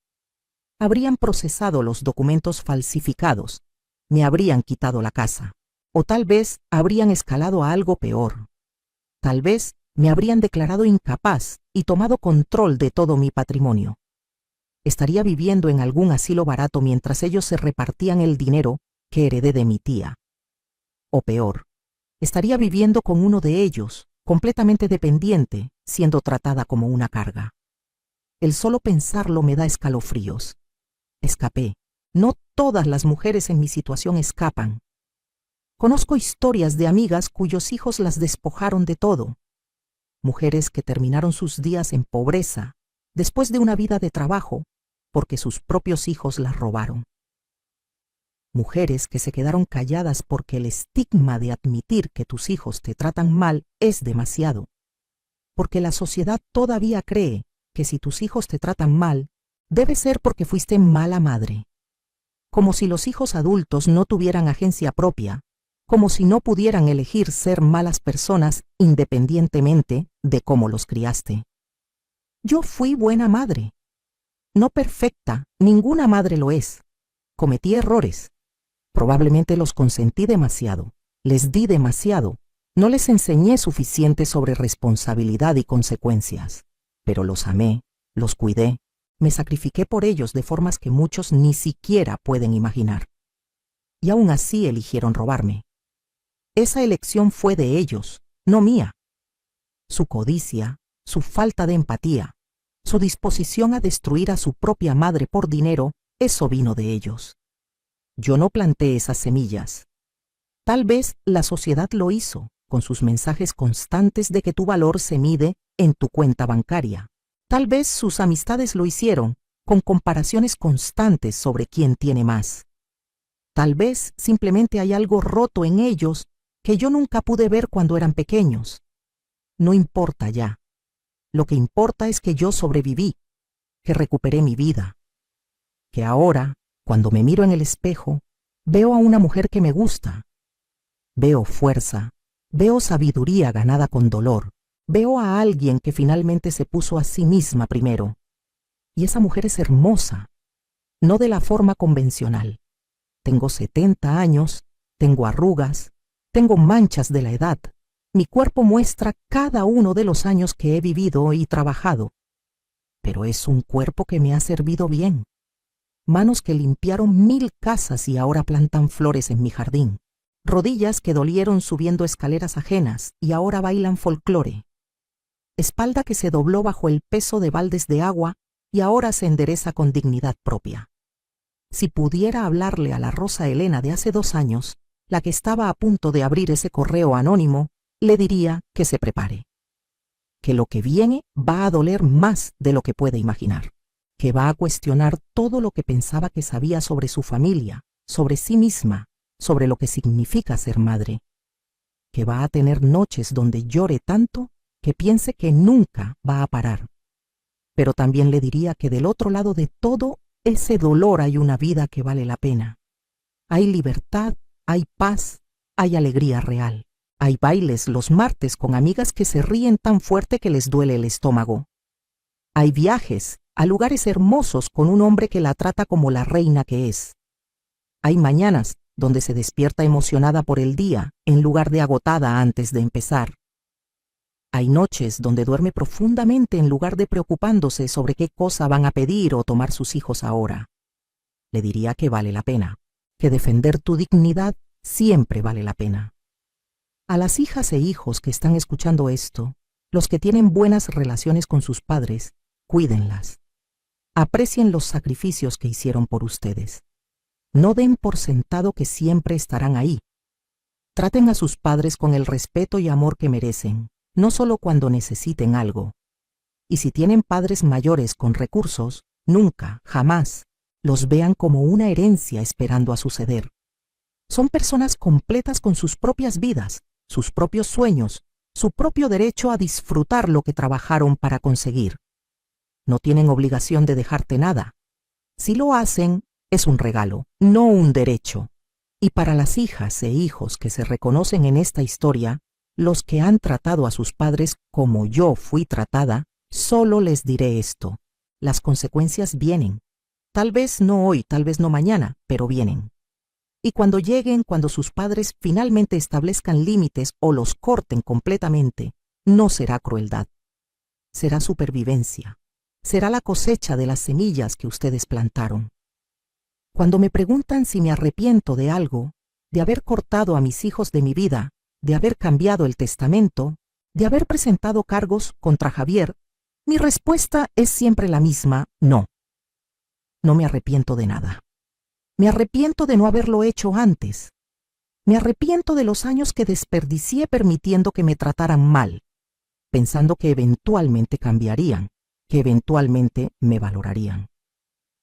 Habrían procesado los documentos falsificados, me habrían quitado la casa, o tal vez habrían escalado a algo peor. Tal vez me habrían declarado incapaz y tomado control de todo mi patrimonio. Estaría viviendo en algún asilo barato mientras ellos se repartían el dinero que heredé de mi tía. O peor, estaría viviendo con uno de ellos, completamente dependiente, siendo tratada como una carga. El solo pensarlo me da escalofríos. Escapé. No todas las mujeres en mi situación escapan. Conozco historias de amigas cuyos hijos las despojaron de todo. Mujeres que terminaron sus días en pobreza, después de una vida de trabajo, porque sus propios hijos las robaron. Mujeres que se quedaron calladas porque el estigma de admitir que tus hijos te tratan mal es demasiado. Porque la sociedad todavía cree que si tus hijos te tratan mal, debe ser porque fuiste mala madre. Como si los hijos adultos no tuvieran agencia propia, como si no pudieran elegir ser malas personas independientemente de cómo los criaste. Yo fui buena madre. No perfecta, ninguna madre lo es. Cometí errores. Probablemente los consentí demasiado, les di demasiado, no les enseñé suficiente sobre responsabilidad y consecuencias, pero los amé, los cuidé, me sacrifiqué por ellos de formas que muchos ni siquiera pueden imaginar. Y aún así eligieron robarme. Esa elección fue de ellos, no mía. Su codicia, su falta de empatía, Su disposición a destruir a su propia madre por dinero, eso vino de ellos. Yo no planté esas semillas. Tal vez la sociedad lo hizo, con sus mensajes constantes de que tu valor se mide en tu cuenta bancaria. Tal vez sus amistades lo hicieron, con comparaciones constantes sobre quién tiene más. Tal vez simplemente hay algo roto en ellos que yo nunca pude ver cuando eran pequeños. No importa ya. Lo que importa es que yo sobreviví, que recuperé mi vida, que ahora, cuando me miro en el espejo, veo a una mujer que me gusta. Veo fuerza, veo sabiduría ganada con dolor, veo a alguien que finalmente se puso a sí misma primero. Y esa mujer es hermosa, no de la forma convencional. Tengo 70 años, tengo arrugas, tengo manchas de la edad. Mi cuerpo muestra cada uno de los años que he vivido y trabajado. Pero es un cuerpo que me ha servido bien. Manos que limpiaron 1000 casas y ahora plantan flores en mi jardín. Rodillas que dolieron subiendo escaleras ajenas y ahora bailan folclore. Espalda que se dobló bajo el peso de baldes de agua y ahora se endereza con dignidad propia. Si pudiera hablarle a la Rosa Elena de hace 2 años, la que estaba a punto de abrir ese correo anónimo, le diría que se prepare. Que lo que viene va a doler más de lo que puede imaginar. Que va a cuestionar todo lo que pensaba que sabía sobre su familia, sobre sí misma, sobre lo que significa ser madre. Que va a tener noches donde llore tanto que piense que nunca va a parar. Pero también le diría que del otro lado de todo ese dolor hay una vida que vale la pena. Hay libertad, hay paz, hay alegría real. Hay bailes los martes con amigas que se ríen tan fuerte que les duele el estómago. Hay viajes a lugares hermosos con un hombre que la trata como la reina que es. Hay mañanas donde se despierta emocionada por el día en lugar de agotada antes de empezar. Hay noches donde duerme profundamente en lugar de preocupándose sobre qué cosa van a pedir o tomar sus hijos ahora. Le diría que vale la pena, que defender tu dignidad siempre vale la pena. A las hijas e hijos que están escuchando esto, los que tienen buenas relaciones con sus padres, cuídenlas. Aprecien los sacrificios que hicieron por ustedes. No den por sentado que siempre estarán ahí. Traten a sus padres con el respeto y amor que merecen, no solo cuando necesiten algo. Y si tienen padres mayores con recursos, nunca, jamás, los vean como una herencia esperando a suceder. Son personas completas con sus propias vidas, sus propios sueños, su propio derecho a disfrutar lo que trabajaron para conseguir. No tienen obligación de dejarte nada. Si lo hacen, es un regalo, no un derecho. Y para las hijas e hijos que se reconocen en esta historia, los que han tratado a sus padres como yo fui tratada, solo les diré esto. Las consecuencias vienen. Tal vez no hoy, tal vez no mañana, pero vienen. Y cuando lleguen, cuando sus padres finalmente establezcan límites o los corten completamente, no será crueldad. Será supervivencia. Será la cosecha de las semillas que ustedes plantaron. Cuando me preguntan si me arrepiento de algo, de haber cortado a mis hijos de mi vida, de haber cambiado el testamento, de haber presentado cargos contra Javier, mi respuesta es siempre la misma: no. No me arrepiento de nada. Me arrepiento de no haberlo hecho antes. Me arrepiento de los años que desperdicié permitiendo que me trataran mal, pensando que eventualmente cambiarían, que eventualmente me valorarían.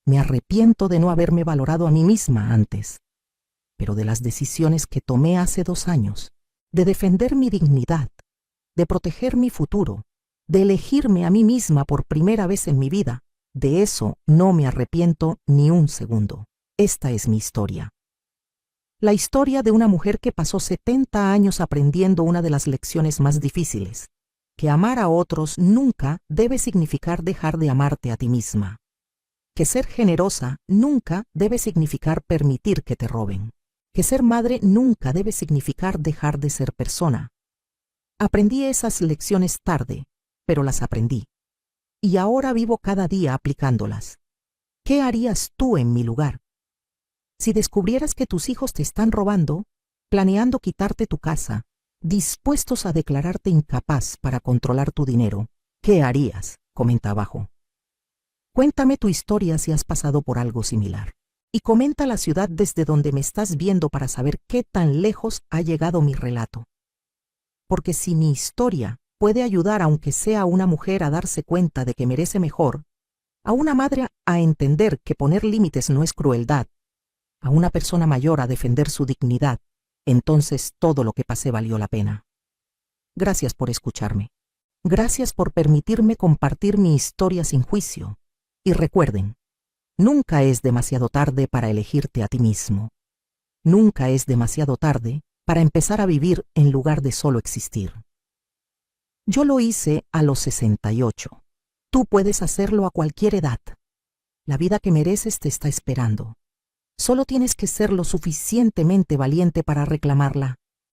Me arrepiento de no haberme valorado a mí misma antes, pero de las decisiones que tomé hace 2 años, de defender mi dignidad, de proteger mi futuro, de elegirme a mí misma por primera vez en mi vida, de eso no me arrepiento ni un segundo. Esta es mi historia. La historia de una mujer que pasó 70 años aprendiendo una de las lecciones más difíciles, que amar a otros nunca debe significar dejar de amarte a ti misma. Que ser generosa nunca debe significar permitir que te roben. Que ser madre nunca debe significar dejar de ser persona. Aprendí esas lecciones tarde, pero las aprendí. Y ahora vivo cada día aplicándolas. ¿Qué harías tú en mi lugar? Si descubrieras que tus hijos te están robando, planeando quitarte tu casa, dispuestos a declararte incapaz para controlar tu dinero, ¿qué harías? Comenta abajo. Cuéntame tu historia si has pasado por algo similar. Y comenta la ciudad desde donde me estás viendo para saber qué tan lejos ha llegado mi relato. Porque si mi historia puede ayudar aunque sea a una mujer a darse cuenta de que merece mejor, a una madre a entender que poner límites no es crueldad, a una persona mayor a defender su dignidad, entonces todo lo que pasé valió la pena. Gracias por escucharme. Gracias por permitirme compartir mi historia sin juicio. Y recuerden, nunca es demasiado tarde para elegirte a ti mismo. Nunca es demasiado tarde para empezar a vivir en lugar de solo existir. Yo lo hice a los 68. Tú puedes hacerlo a cualquier edad. La vida que mereces te está esperando. Solo tienes que ser lo suficientemente valiente para reclamarla.